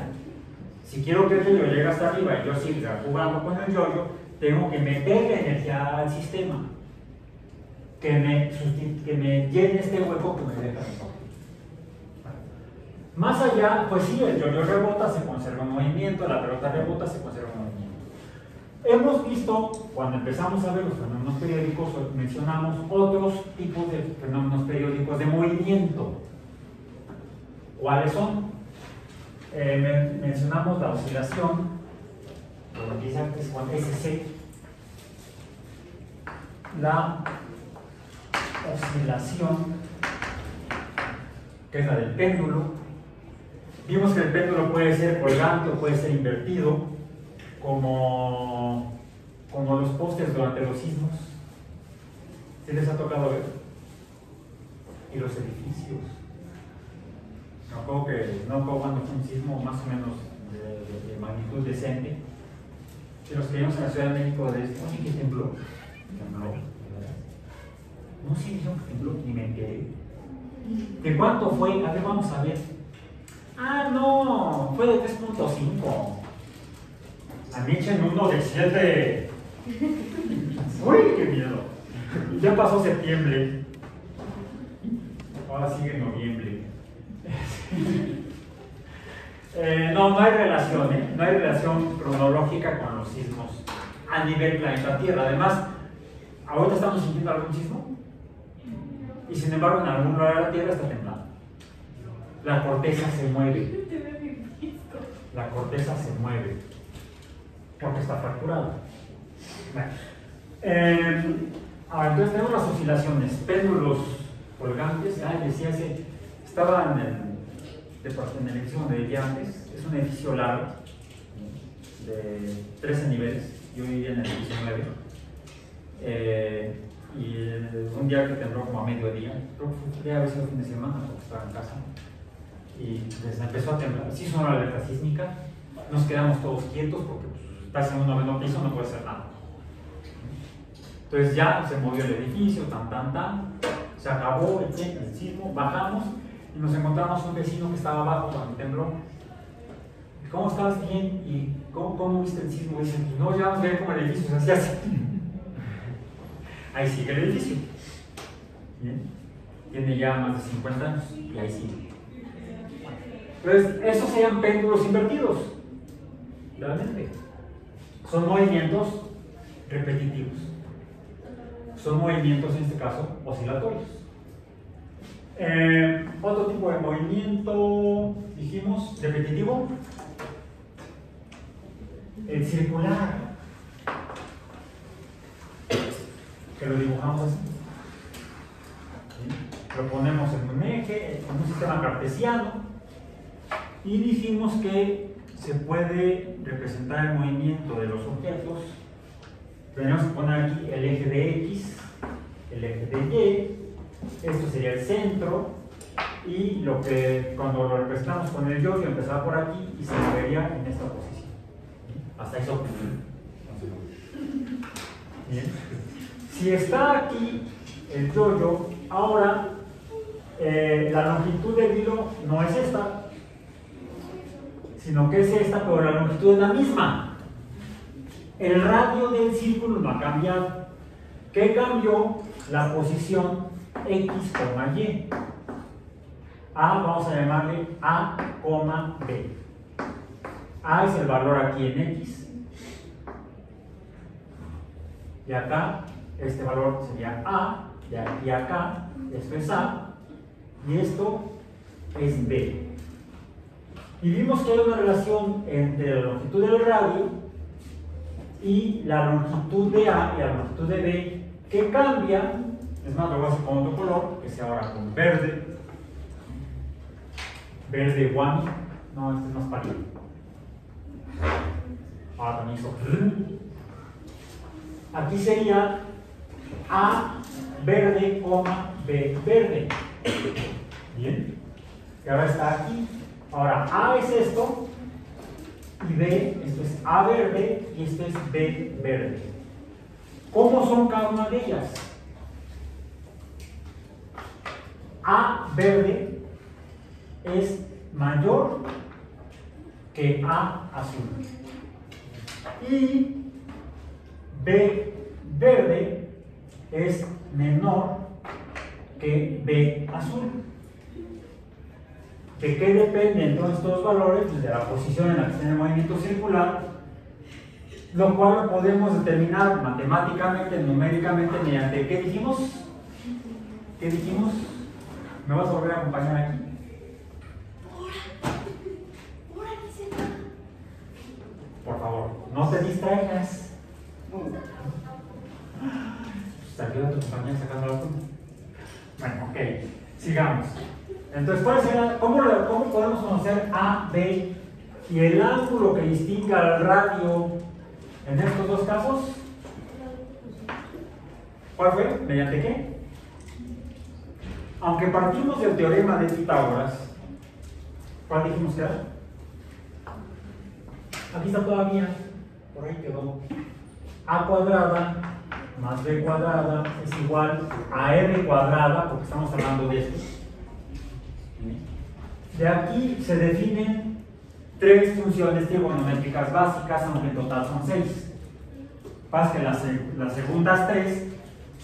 [SPEAKER 1] Si quiero que el yo-yo llegue hasta arriba y yo siga jugando con el yo-yo, tengo que meterle energía al sistema que me llene este hueco que me deja el entropía. Más allá, pues sí, el yo-yo rebota, se conserva en movimiento, la pelota rebota, se conserva en movimiento. Hemos visto, cuando empezamos a ver los fenómenos periódicos, mencionamos otros tipos de fenómenos periódicos de movimiento. ¿Cuáles son? Mencionamos la oscilación, lo que dice antes con SC, la oscilación, que es la del péndulo. Vimos que el péndulo puede ser colgante o puede ser invertido, como los postes durante los sismos. ¿Sí les ha tocado ver? Y los edificios. No acuerdo cuando fue un sismo más o menos de magnitud decente. Si los que vimos en la Ciudad de México, no sé qué tembló. No sé si tembló, ni me enteré. ¿De cuánto fue? A ver, vamos a ver. Ah, no, fue de 3.5. A mí echen uno de 7. Uy, qué miedo. Ya pasó septiembre. Ahora sigue noviembre. No hay relación, no hay relación cronológica con los sismos a nivel planeta Tierra. Además, ahorita estamos sintiendo algún sismo y sin embargo en algún lugar de la Tierra está temblando. la corteza se mueve. La corteza se mueve porque está fracturada. Bueno, ahora, entonces tenemos las oscilaciones, péndulos colgantes. Decía que estaba en el edificio donde vivía antes. Es un edificio largo de 13 niveles. Yo vivía en el edificio 9. Y un día que tembló como a mediodía, creo que debe haber sido fin de semana porque estaba en casa, y desde empezó a temblar. Sí sonó la alerta sísmica, nos quedamos todos quietos porque estás en un noveno piso, no puede hacer nada. Entonces ya se movió el edificio, se acabó el sismo, bajamos y nos encontramos un vecino que estaba abajo cuando tembló. ¿Cómo estabas? Bien. ¿Y cómo viste el sismo? Dicen, pues no, ya vamos a ver cómo el edificio se hacía así. Ahí sigue el edificio. Bien. Tiene ya más de 50 años y ahí sigue. Entonces, esos serían péndulos invertidos. Realmente. Son movimientos repetitivos. Son movimientos, en este caso, oscilatorios. Otro tipo de movimiento, dijimos, repetitivo. El circular. Que lo dibujamos así. ¿Sí? Lo ponemos en un eje, en un sistema cartesiano, y dijimos que se puede representar el movimiento de los objetos. Tenemos que poner aquí el eje de X, el eje de Y, esto sería el centro, y lo que cuando lo representamos con el yo-yo empezaba por aquí y se movería en esta posición. ¿Sí? Hasta eso. Bien. Si está aquí el yo-yo, ahora la longitud del hilo no es esta, sino que es esta, pero la longitud es la misma. El radio del círculo no ha cambiado. ¿Qué cambió? La posición X, Y. A vamos a llamarle A, B. A es el valor aquí en X. Y acá, este valor sería A, de aquí a acá, esto es A, y esto es B. Y vimos que hay una relación entre la longitud del radio y la longitud de A y la longitud de B, que cambia. Es más, lo voy a hacer con otro color, que sea ahora con verde. Verde guami. No, este es más pálido. Ahora también hizo. Aquí sería A verde, B verde. Bien. Y ahora está aquí. Ahora A es esto, y B, esto es A verde, y esto es B verde. ¿Cómo son cada una de ellas? A verde es mayor que A azul. Y B verde es menor que B azul. ¿De qué dependen entonces estos valores? Pues de la posición en la que está en el movimiento circular, lo cual lo podemos determinar matemáticamente, numéricamente, mediante ¿qué dijimos? ¿Qué dijimos? ¿Me vas a volver a acompañar aquí? Por favor, no te distraigas. Te ayuda a tu compañera sacando la punta. Bueno, ok, sigamos. Entonces, ¿cómo podemos conocer A, B y el ángulo que distinga al radio en estos dos casos? ¿Cuál fue? ¿Mediante qué? Aunque partimos del teorema de Pitágoras, ¿cuál dijimos que era? Aquí está todavía, por ahí quedó. A cuadrada más B cuadrada es igual a R cuadrada, porque estamos hablando de esto. De aquí se definen tres funciones trigonométricas básicas, aunque en total son 6. Pasa que las segundas 3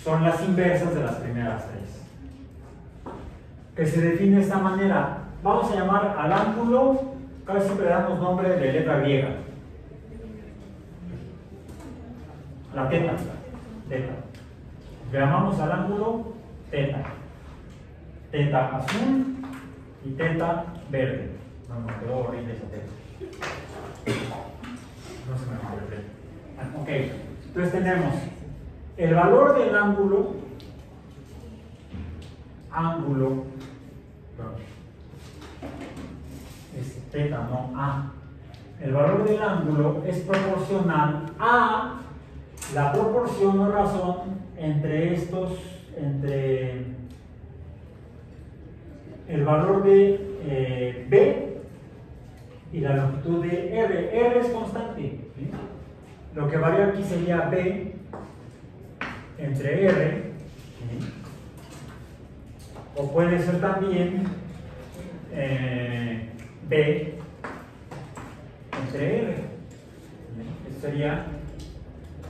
[SPEAKER 1] son las inversas de las primeras 3. Que se define de esta manera. Vamos a llamar al ángulo, casi siempre le damos nombre de letra griega. La teta. Le llamamos al ángulo teta. Teta azul y teta verde. No, me quedó horrible esa tela. No se me interpreta. Ok, entonces tenemos el valor del ángulo, perdón, es teta, no A. El valor del ángulo es proporcional a la proporción o razón entre el valor de B y la longitud de R. R es constante, ¿sí? Lo que varía aquí sería B entre R, ¿sí? O puede ser también B entre R. ¿Sí? Esto sería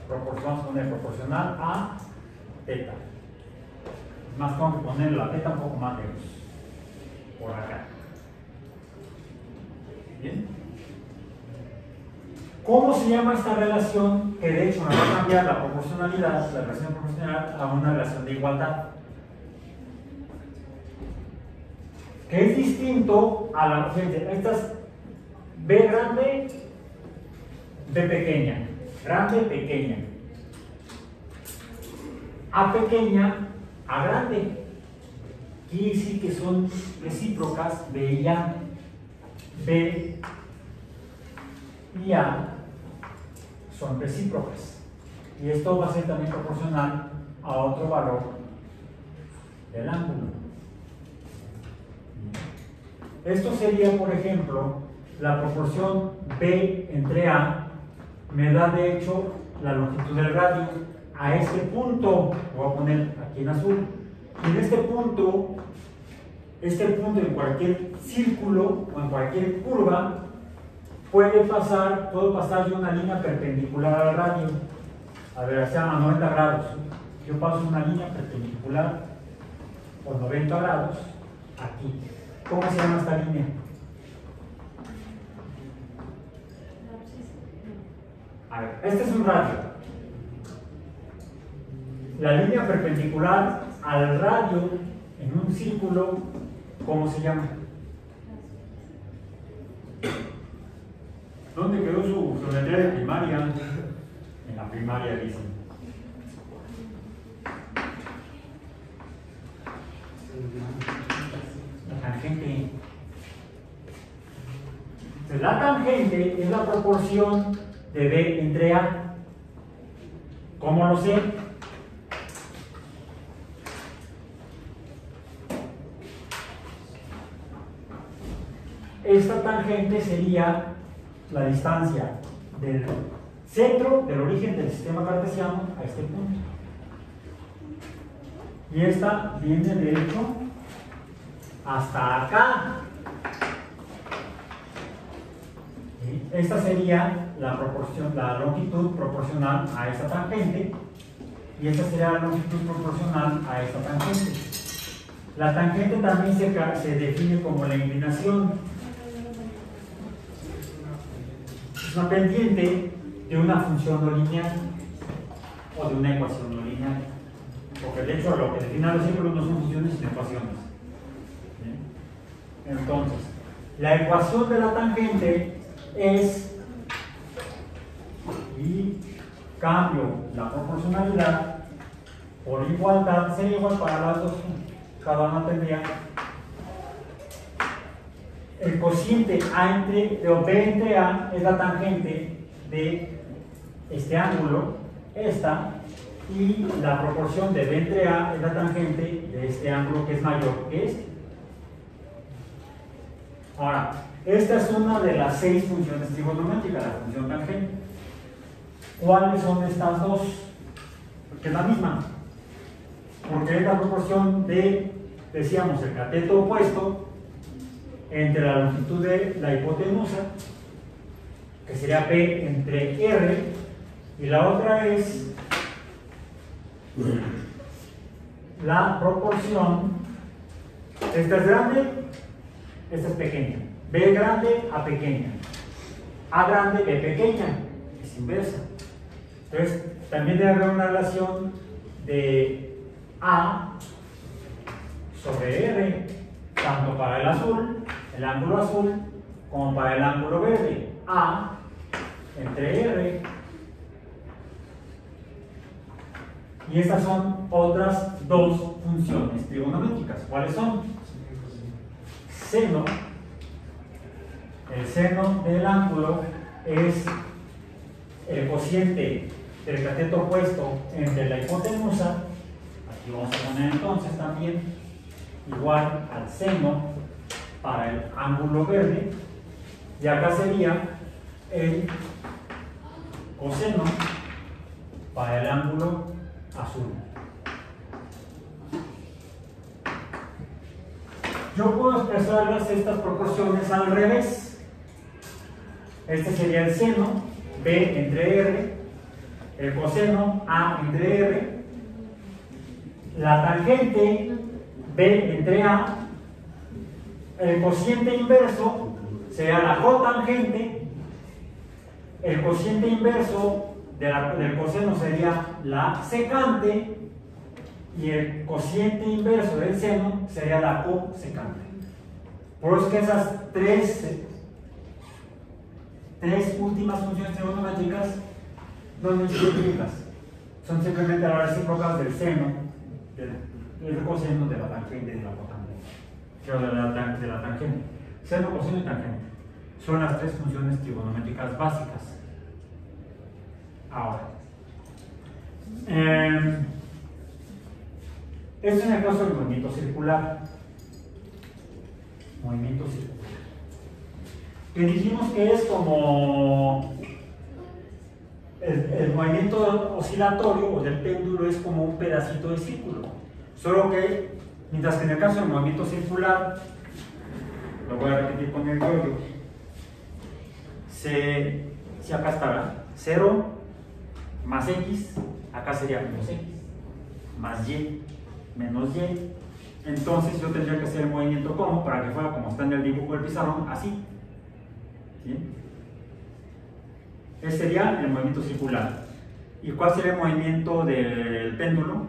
[SPEAKER 1] proporcional a teta. Es más, tengo que poner la teta un poco más lejos, por acá. ¿Bien? ¿Cómo se llama esta relación? Que de hecho nos va a cambiar la proporcionalidad, la relación proporcional, a una relación de igualdad. Que es distinto a la, fíjense, esta es B grande, B pequeña, grande, pequeña. A pequeña, A grande. Quiere decir que son recíprocas B y A. B y A son recíprocas. Y esto va a ser también proporcional a otro valor del ángulo. Esto sería, por ejemplo, la proporción B entre A, me da de hecho la longitud del radio a este punto, lo voy a poner aquí en azul, y en este punto en cualquier círculo o en cualquier curva, puedo pasar yo una línea perpendicular al radio. A ver, se llama 90 grados. Yo paso una línea perpendicular por 90 grados aquí. ¿Cómo se llama esta línea? A ver, este es un radio. La línea perpendicular al radio en un círculo, ¿cómo se llama? ¿Dónde quedó su geometría de primaria? En la primaria, dicen. La tangente. Entonces, la tangente es la proporción de B entre A. ¿Cómo lo sé? Esta tangente sería la distancia del centro, del origen del sistema cartesiano a este punto. Y esta viene de hecho hasta acá. ¿Sí? Esta sería la longitud proporcional a esta tangente. Y esta sería la longitud proporcional a esta tangente. La tangente también se define como la inclinación. Es una pendiente de una función no lineal o de una ecuación no lineal. Porque de hecho lo que define los círculos no son funciones sino ecuaciones. ¿Sí? Entonces, la ecuación de la tangente es, y cambio la proporcionalidad por igualdad, sería igual para las dos, cada una tendría el cociente A entre, o B entre A es la tangente de este ángulo, esta, y la proporción de B entre A es la tangente de este ángulo que es mayor que este. Ahora, esta es una de las 6 funciones trigonométricas, la función tangente. ¿Cuáles son estas dos? Porque es la misma. Porque es la proporción de, decíamos, el cateto opuesto entre la longitud de la hipotenusa, que sería P entre R, y la otra es la proporción, esta es grande, esta es pequeña, B grande a pequeña, A grande, B pequeña, es inversa. Entonces, también debe haber una relación de A sobre R, tanto para el azul el ángulo azul como para el ángulo verde. A entre R. Y estas son otras dos funciones trigonométricas. ¿Cuáles son? Seno. El seno del ángulo es el cociente del cateto opuesto entre la hipotenusa. Aquí vamos a poner entonces también igual al seno para el ángulo verde. Y acá sería el coseno para el ángulo azul. Yo puedo expresarlas estas proporciones al revés. Este sería el seno, B entre R, el coseno, A entre R, la tangente, B entre A, el cociente inverso sería la cotangente, el cociente inverso del coseno sería la secante y el cociente inverso del seno sería la cosecante. Por eso que esas tres últimas funciones trigonométricas no necesitan siglas, son simplemente las recíprocas del seno, del coseno, de la tangente y de la cotangente, de la tangente. Seno, coseno y tangente son las tres funciones trigonométricas básicas. Ahora, esto es el caso del movimiento circular. Movimiento circular. Que dijimos que es como el movimiento oscilatorio o del péndulo es como un pedacito de círculo. Solo que, mientras que en el caso del movimiento circular, lo voy a repetir con el yo-yo, si acá está 0 más x, acá sería menos x, más y, menos y. Entonces yo tendría que hacer el movimiento como, para que fuera como está en el dibujo del pizarrón, así. ¿Sí? Ese sería el movimiento circular. ¿Y cuál sería el movimiento del péndulo?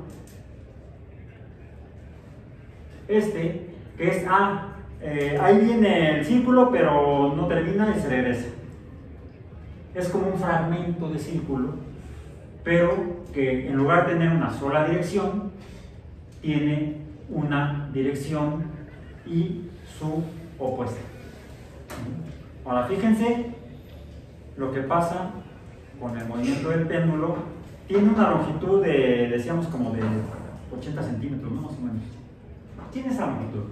[SPEAKER 1] Este, que es ahí viene el círculo, pero no termina y se regresa. Es como un fragmento de círculo, pero que en lugar de tener una sola dirección, tiene una dirección y su opuesta. Ahora fíjense lo que pasa con el movimiento del péndulo. Tiene una longitud de, decíamos, como de 80 centímetros, ¿no? Más o menos. Tiene esa longitud.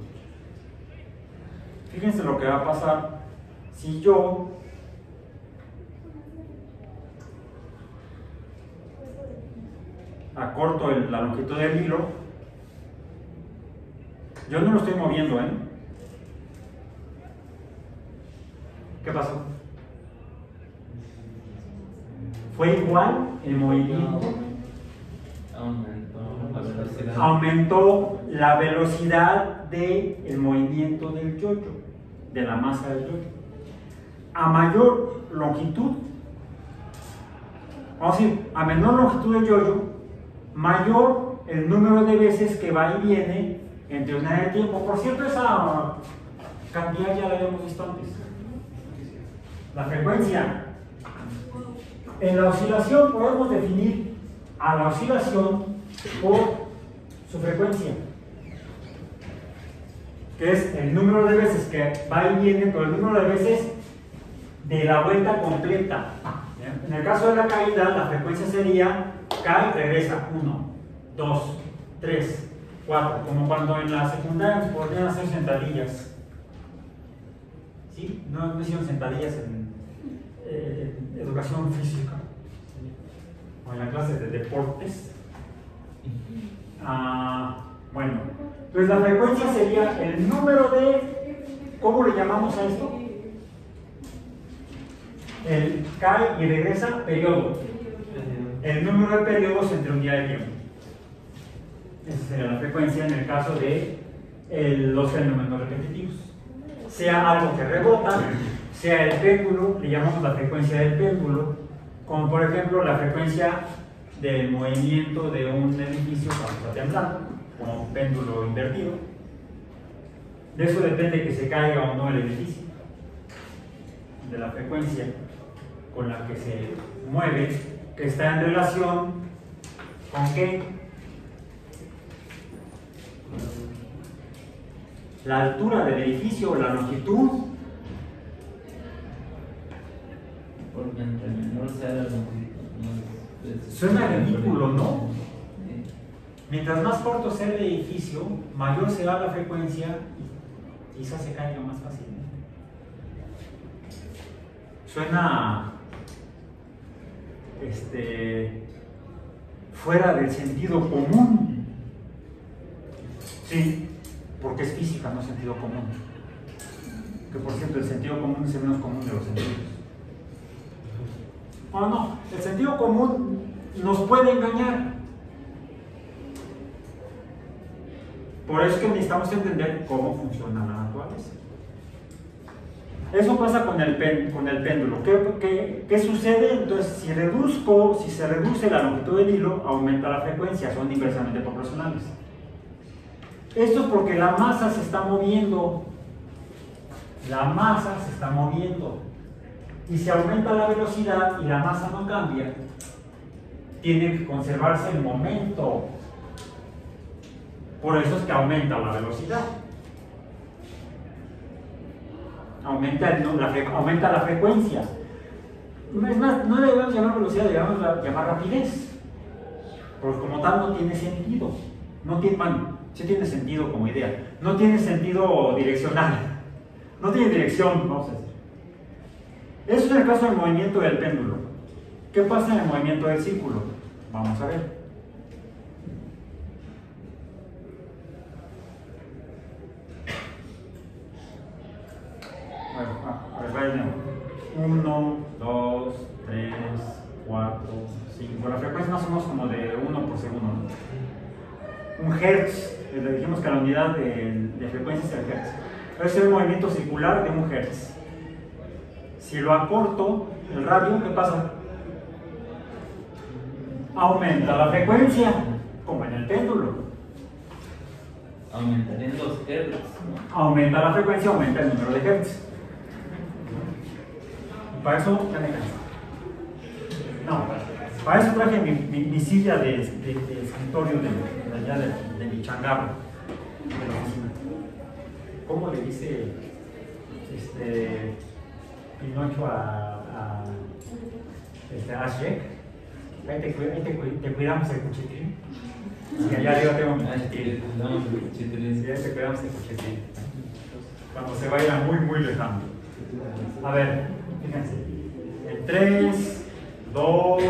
[SPEAKER 1] Fíjense lo que va a pasar si yo acorto la longitud del hilo. Yo no lo estoy moviendo, ¿eh? ¿Qué pasó? Fue igual el movimiento. Aumentó la velocidad del movimiento del yo-yo, de la masa del yo-yo. A mayor longitud, vamos a decir, a menor longitud del yo-yo, mayor el número de veces que va y viene entre una y el tiempo. Por cierto, esa cantidad ya la habíamos visto antes. La frecuencia. En la oscilación podemos definir a la oscilación por su frecuencia, que es el número de veces que va y viene, pero el número de veces de la vuelta completa. En el caso de la caída, la frecuencia sería cae, regresa, 1, 2, 3, 4, como cuando en la secundaria nos podrían hacer sentadillas. ¿Sí? No hicieron sentadillas en educación física o en la clase de deportes. Bueno, entonces la frecuencia sería el número de, ¿cómo le llamamos a esto? El cae y regresa periodo. El número de periodos entre un día de tiempo. Esa sería la frecuencia en el caso de los fenómenos repetitivos. Sea algo que rebota, sea el péndulo, le llamamos la frecuencia del péndulo, como por ejemplo la frecuencia del movimiento de un edificio cuando está temblando, como un péndulo invertido. De eso depende que se caiga o no el edificio, de la frecuencia con la que se mueve, que está en relación con ¿qué? La altura del edificio o la longitud.
[SPEAKER 2] Porque entre menor sea la longitud,
[SPEAKER 1] Suena ridículo, ¿no? Mientras más corto sea el edificio, mayor será la frecuencia y quizás se caiga más fácil. Suena fuera del sentido común. Sí, porque es física, no sentido común. Que por cierto, el sentido común es el menos común de los sentidos. No, el sentido común nos puede engañar. Por eso es que necesitamos entender cómo funciona la naturaleza. Eso pasa con el péndulo. ¿Qué sucede? Entonces, si se reduce la longitud del hilo, aumenta la frecuencia, son inversamente proporcionales. Esto es porque la masa se está moviendo. La masa se está moviendo. Y si aumenta la velocidad y la masa no cambia, tiene que conservarse el momento. Por eso es que aumenta la velocidad. Aumenta la frecuencia. Es más, no debemos llamar velocidad, debemos llamar rapidez. Porque como tal no tiene sentido. No tiene, sí tiene sentido como idea. No tiene sentido direccional. No tiene dirección, vamos a decir. Eso es el caso del movimiento del péndulo. ¿Qué pasa en el movimiento del círculo? Vamos a ver. Bueno, 1, 2, 3, 4, 5. La frecuencia más o menos como de 1 por segundo, ¿no? 1 Hz. Le dijimos que la unidad de frecuencia es el Hz. Ese es el movimiento circular de 1 Hz. Si lo acorto, el radio, ¿qué pasa? Aumenta la frecuencia, como en el péndulo.
[SPEAKER 2] Aumentarían los hertz, ¿no?
[SPEAKER 1] Aumenta la frecuencia, aumenta el número de hertz. Y para eso ya me cansé. No, para eso traje mi silla de escritorio de mi changarro de la oficina. ¿Cómo le dice Pinocho a Ashek? Ahí te cuidamos el cuchitín. Y allá arriba tengo mi cuchitín. Sí, ahí te cuidamos el cuchitín. Cuando se vaya muy, muy lejano. A ver, fíjense. En 3, 2,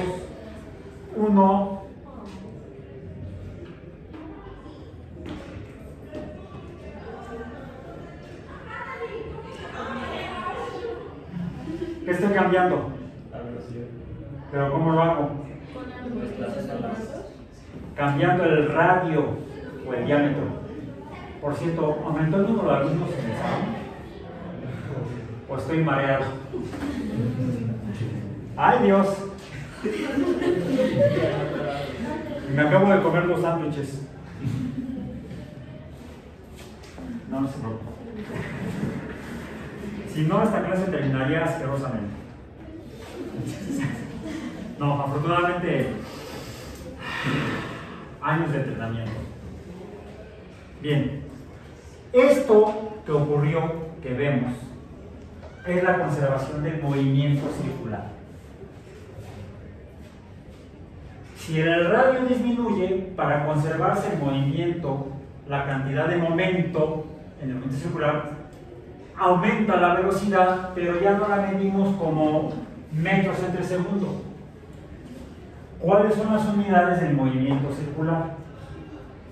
[SPEAKER 1] 1. ¿Qué estoy cambiando?
[SPEAKER 2] La velocidad.
[SPEAKER 1] ¿Pero cómo lo hago?
[SPEAKER 2] Desplazas a las...
[SPEAKER 1] Cambiando el radio o el diámetro. Por cierto, ¿aumentó el número de alumnos en el salón? ¿O estoy mareado? ¡Ay, Dios! Me acabo de comer 2 sándwiches. No se preocupe. Si no, esta clase terminaría asquerosamente. No, afortunadamente, años de entrenamiento. Bien, esto que ocurrió, que vemos, es la conservación del movimiento circular. Si el radio disminuye, para conservarse el movimiento, la cantidad de momento en el movimiento circular, aumenta la velocidad, pero ya no la medimos como metros entre segundo. ¿Cuáles son las unidades del movimiento circular?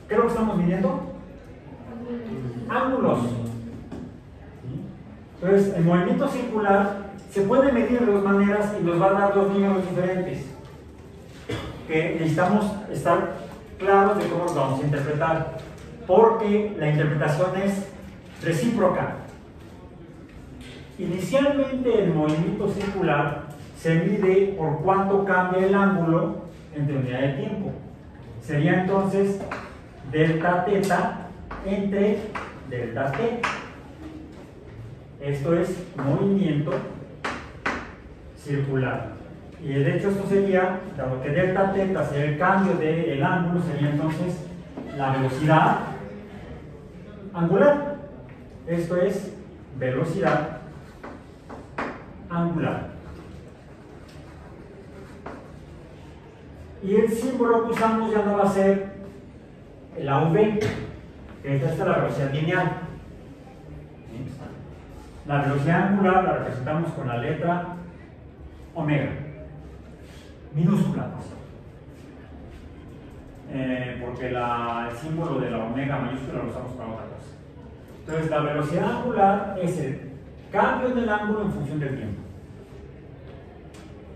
[SPEAKER 1] ¿Qué es lo que estamos midiendo? Ángulos. Entonces, el movimiento circular se puede medir de 2 maneras y nos va a dar 2 números diferentes. Que necesitamos estar claros de cómo los vamos a interpretar, porque la interpretación es recíproca. Inicialmente el movimiento circular se mide por cuánto cambia el ángulo entre unidad de tiempo. Sería entonces delta teta entre delta t. Esto es movimiento circular. Y de hecho esto sería, dado que delta teta sería el cambio del ángulo, sería entonces la velocidad angular. Esto es velocidad angular. Y el símbolo que usamos ya no va a ser la V, que esta es la velocidad lineal. La velocidad angular la representamos con la letra omega, minúscula, porque el símbolo de la omega mayúscula lo usamos para otra cosa. Entonces, la velocidad angular es el cambio en el ángulo en función del tiempo.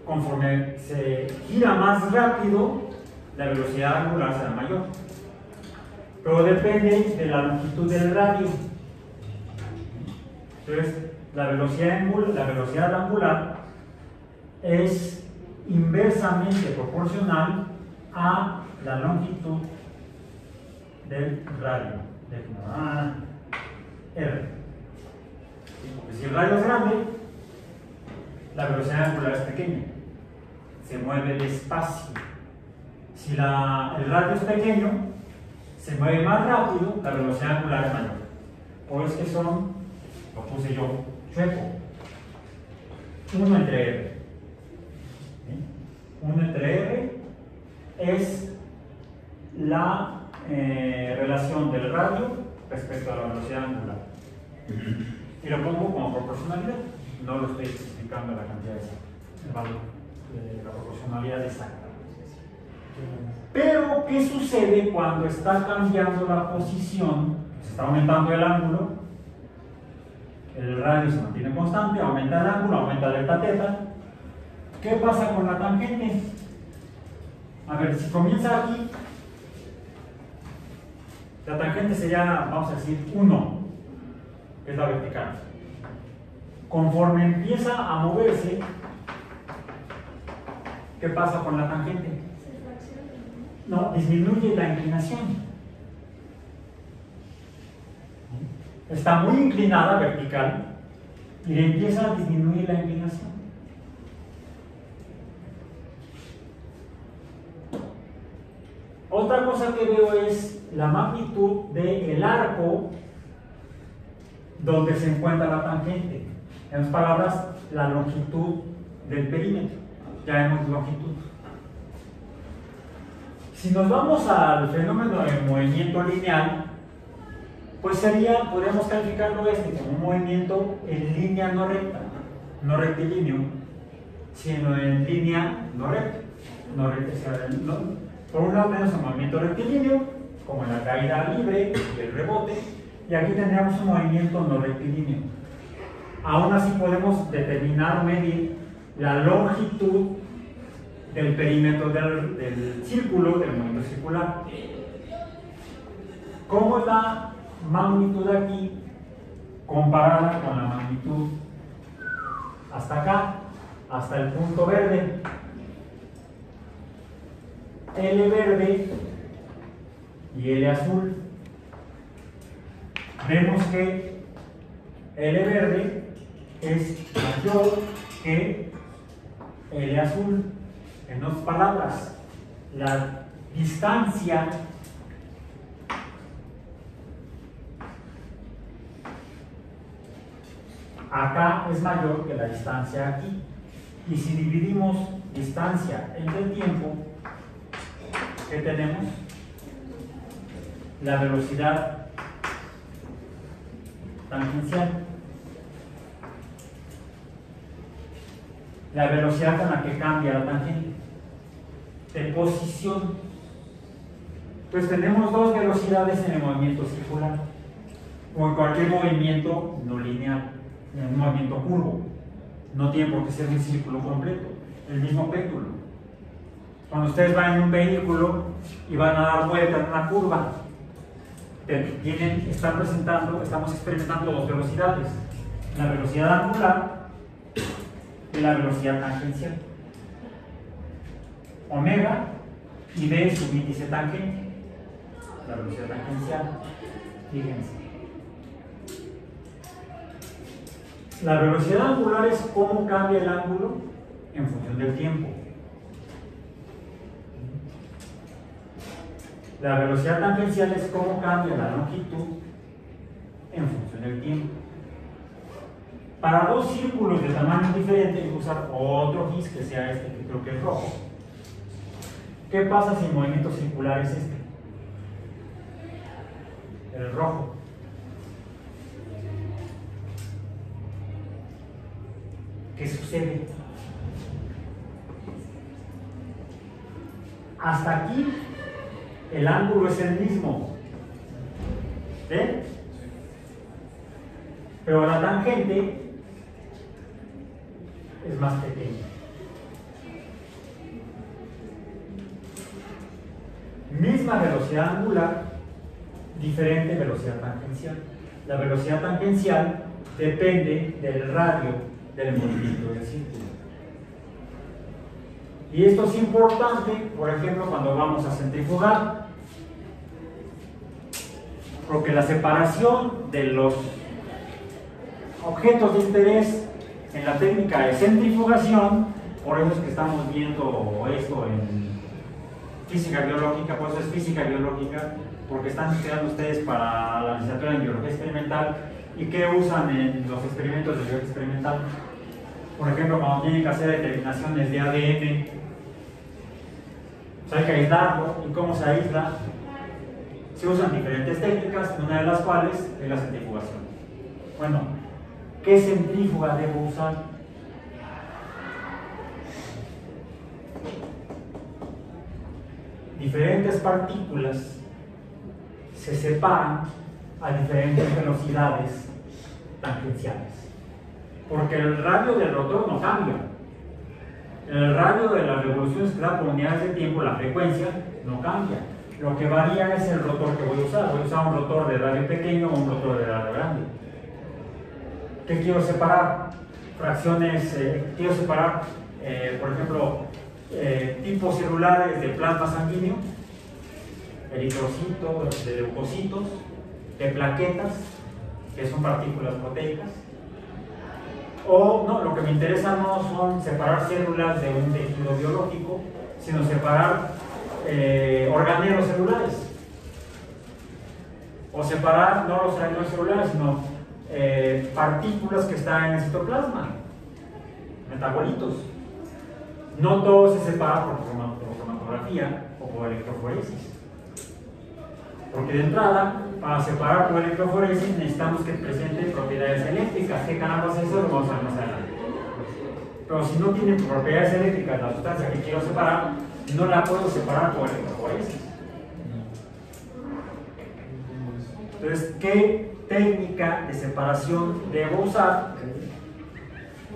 [SPEAKER 1] Conforme se gira más rápido, la velocidad angular será mayor. Pero depende de la longitud del radio. Entonces, la velocidad angular es inversamente proporcional a la longitud del radio, R. Porque si el radio es grande, la velocidad angular es pequeña, se mueve despacio. Si el radio es pequeño, se mueve más rápido, la velocidad angular es mayor. Por eso es que son, lo puse yo, chueco, 1 entre R. 1 entre R es la relación del radio respecto a la velocidad angular. Y lo pongo como proporcionalidad, no lo estoy explicando la cantidad exacta, el valor de la proporcionalidad exacta. Pero, ¿qué sucede cuando está cambiando la posición? Se está aumentando el ángulo, el radio se mantiene constante, aumenta el ángulo, aumenta delta teta. ¿Qué pasa con la tangente? A ver, si comienza aquí, la tangente sería, vamos a decir, 1, que es la vertical. Conforme empieza a moverse, ¿qué pasa con la tangente? No, disminuye la inclinación. Está muy inclinada vertical y le empieza a disminuir la inclinación. Otra cosa que veo es la magnitud del arco donde se encuentra la tangente. En otras palabras, la longitud del perímetro. Ya vemos longitud. Si nos vamos al fenómeno de movimiento lineal, pues podríamos calificarlo como un movimiento en línea no recta, no rectilíneo, sino en línea no recta. Por un lado tenemos un movimiento rectilíneo, como en la caída libre y el rebote, y aquí tendríamos un movimiento no rectilíneo. Aún así podemos determinar o medir la longitud del perímetro del círculo, del movimiento circular. ¿Cómo es la magnitud aquí comparada con la magnitud hasta acá, hasta el punto verde? L verde y L azul. Vemos que L verde es mayor que L azul. En otras palabras, la distancia acá es mayor que la distancia aquí. Y si dividimos distancia entre el tiempo, ¿qué tenemos? La velocidad tangencial. La velocidad con la que cambia la tangente de posición. Pues tenemos dos velocidades en el movimiento circular, o en cualquier movimiento no lineal, en un movimiento curvo. No tiene por qué ser un círculo completo, el mismo péndulo. Cuando ustedes van en un vehículo y van a dar vuelta en una curva, estamos experimentando dos velocidades, la velocidad angular y la velocidad tangencial. Omega y B es su índice tangente, la velocidad tangencial. Fíjense. La velocidad angular es cómo cambia el ángulo en función del tiempo. La velocidad tangencial es cómo cambia la longitud en función del tiempo. Para dos círculos de tamaño diferente, voy a usar otro gis que sea este, que creo que es rojo. ¿Qué pasa si el movimiento circular es este? El rojo. ¿Qué sucede? Hasta aquí el ángulo es el mismo. ¿Ven? Pero la tangente es más pequeña. Misma velocidad angular, diferente velocidad tangencial. La velocidad tangencial depende del radio del movimiento del círculo. Y esto es importante, por ejemplo, cuando vamos a centrifugar, porque la separación de los objetos de interés en la técnica de centrifugación, por eso es que estamos viendo esto en física biológica, por eso es física biológica, porque están estudiando ustedes para la licenciatura en biología experimental. ¿Y qué usan en los experimentos de biología experimental? Por ejemplo, cuando tienen que hacer determinaciones de ADN, pues hay que aislarlo. ¿Y cómo se aísla? Se usan diferentes técnicas, una de las cuales es la centrifugación. Bueno, ¿qué centrífuga debo usar? Diferentes partículas se separan a diferentes velocidades tangenciales, porque el radio del rotor no cambia. El radio de las revoluciones que da por unidades de tiempo, la frecuencia, no cambia. Lo que varía es el rotor que voy a usar. Voy a usar un rotor de radio pequeño o un rotor de radio grande. ¿Qué quiero separar? Fracciones, quiero separar, por ejemplo, tipos celulares de plasma sanguíneo, eritrocitos, de leucocitos, de plaquetas, que son partículas proteicas. O no, lo que me interesa no son separar células de un tejido biológico, sino separar organelos celulares. O separar no los organelos celulares, sino partículas que están en el citoplasma, metabolitos. No todo se separa por cromatografía o por electroforesis. Porque de entrada, para separar por electroforesis necesitamos que presente propiedades eléctricas. ¿Qué carambas es eso? Lo vamos a ver más adelante. Pero si no tiene propiedades eléctricas la sustancia que quiero separar, no la puedo separar por electroforesis. Entonces, ¿qué técnica de separación debo usar?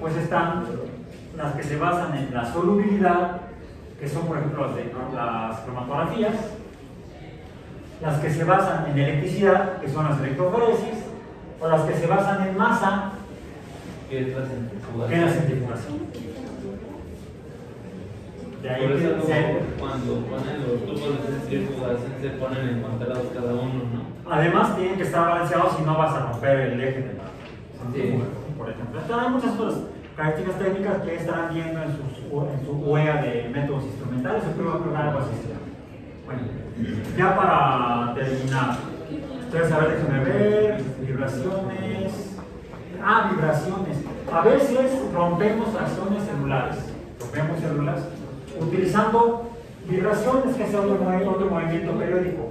[SPEAKER 1] Pues están las que se basan en la solubilidad, que son por ejemplo las cromatografías, las que se basan en electricidad, que son las electroforesis, o las que se basan en masa,
[SPEAKER 2] ¿Qué es la centrifugación?
[SPEAKER 1] que es la centrifugación. De ahí
[SPEAKER 2] Por eso
[SPEAKER 1] que
[SPEAKER 2] cuando ponen los tubos de centrifugación se ponen encontrados cada uno, ¿no?
[SPEAKER 1] además tienen que estar balanceados si no vas a romper el eje de la centrifugación, por ejemplo. Entonces, hay muchas otras características técnicas que estarán viendo en su UEA de métodos instrumentales, o creo que algo así. Bueno, ya para terminar, ustedes a ver, déjenme ver, vibraciones. Vibraciones. A veces rompemos acciones celulares, rompemos células utilizando vibraciones, que es otro movimiento periódico.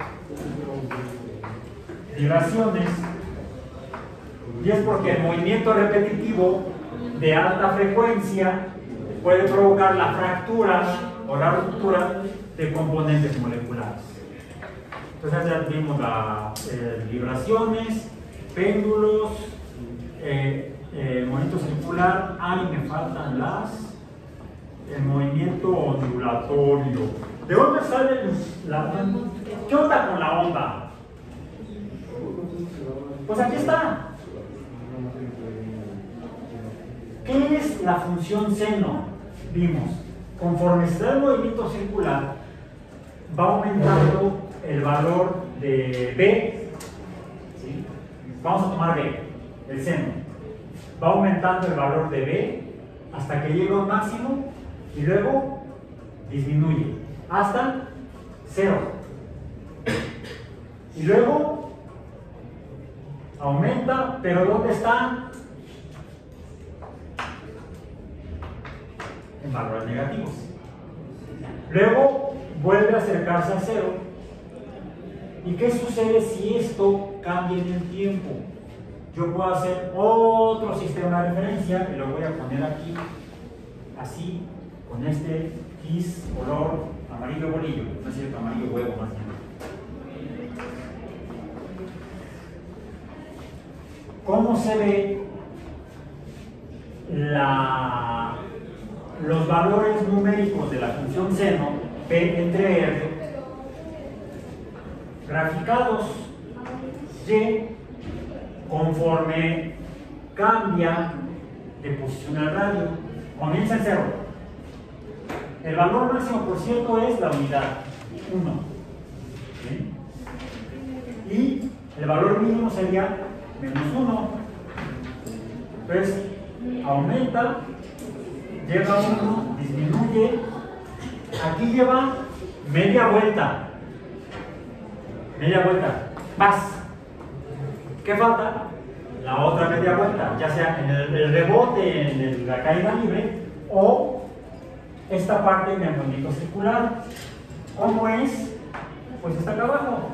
[SPEAKER 1] Vibraciones, y es porque el movimiento repetitivo de alta frecuencia puede provocar la fractura o la ruptura de componentes moleculares. Entonces ya vimos las vibraciones, péndulos, movimiento circular. Me faltan el movimiento ondulatorio. ¿De dónde sale qué onda con la onda? Pues aquí está. ¿Qué es la función seno? Vimos, conforme se da el movimiento circular, va aumentando el valor de B. ¿Sí? Vamos a tomar B, el seno. va aumentando el valor de B hasta que llega a un máximo y luego disminuye hasta 0. Y luego aumenta, pero ¿dónde está? En valores negativos. Luego vuelve a acercarse a 0. ¿Y qué sucede si esto cambia en el tiempo? Yo puedo hacer otro sistema de referencia y lo voy a poner aquí, así, con este gis color amarillo bolillo, no es cierto, amarillo huevo más bien. ¿Cómo se ve los valores numéricos de la función seno P entre R graficados Y conforme cambia de posición al radio? Comienza en 0. El valor máximo, por cierto, es la unidad 1. ¿Sí? Y el valor mínimo sería menos 1. Entonces aumenta, llega a 1, disminuye. Aquí lleva media vuelta. Media vuelta. Vas. ¿Qué falta? La otra media vuelta, ya sea en el rebote, en la caída libre, o esta parte en el movimiento circular. ¿Cómo es? Pues está acá abajo.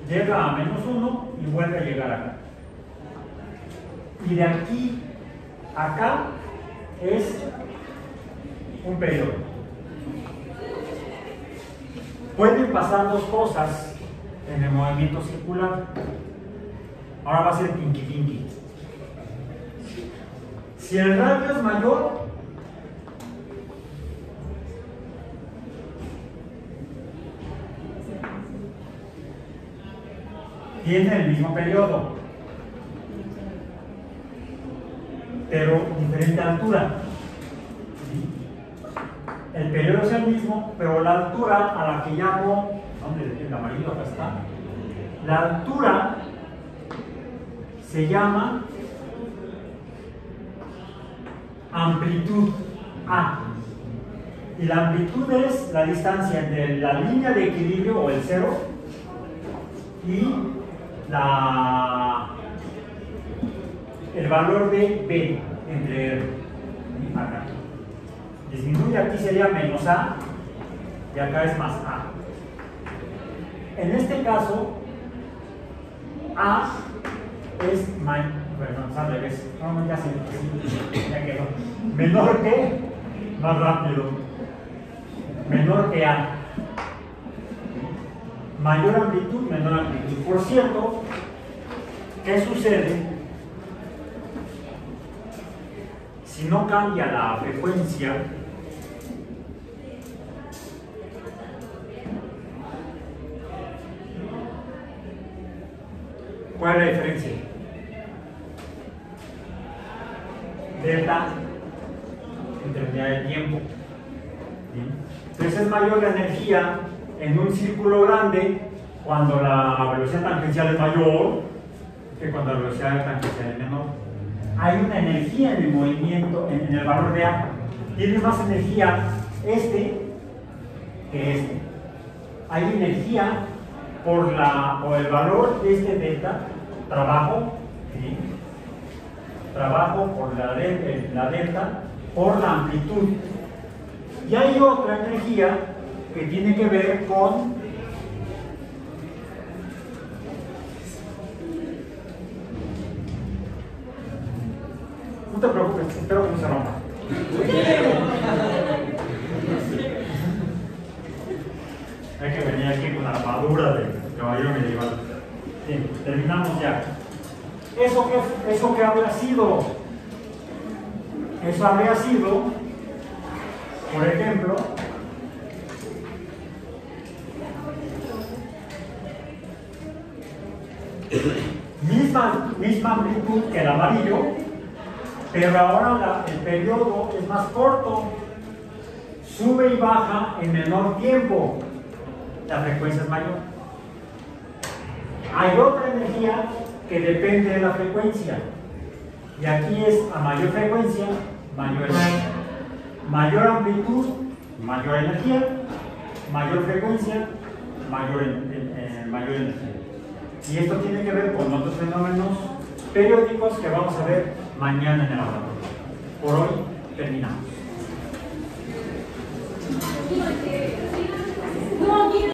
[SPEAKER 1] Llega a menos 1 y vuelve a llegar acá. Y de aquí a acá es un periodo. Pueden pasar dos cosas en el movimiento circular. Ahora va a ser pinky pinky. Si el radio es mayor, tiene el mismo periodo, pero diferente altura. El periodo es el mismo, pero la altura a la que llamo, ¿dónde el amarillo acá está? La altura se llama amplitud A. Y la amplitud es la distancia entre la línea de equilibrio o el 0 y el valor de B entre R. Acá. Disminuye, aquí sería menos A y acá es más A. En este caso, A es al revés. No, ya quedó. Menor que, más rápido. Menor que A. Mayor amplitud, menor amplitud. Por cierto, ¿qué sucede si no cambia la frecuencia? ¿Cuál es la diferencia? Delta entre unidad de tiempo. Entonces es mayor la energía en un círculo grande cuando la velocidad tangencial es mayor que cuando la velocidad tangencial es menor. Hay una energía en el movimiento, en el valor de A. Tiene más energía este que este. Hay energía por el valor de este delta, trabajo, ¿sí? Trabajo por la delta, por la amplitud. Y hay otra energía que tiene que ver con no te preocupes, espero que no se rompa. Hay que venir aquí con la armadura de caballero medieval. Bien, terminamos ya. ¿Eso qué habría sido? Eso habría sido, por ejemplo, misma amplitud que el amarillo, pero ahora el periodo es más corto, sube y baja en menor tiempo, la frecuencia es mayor. Hay otra energía que depende de la frecuencia, Y aquí es a mayor frecuencia, mayor energía. Mayor amplitud, mayor energía. Mayor frecuencia, mayor energía. Y esto tiene que ver con otros fenómenos periódicos que vamos a ver mañana en el laboratorio. Por hoy terminamos.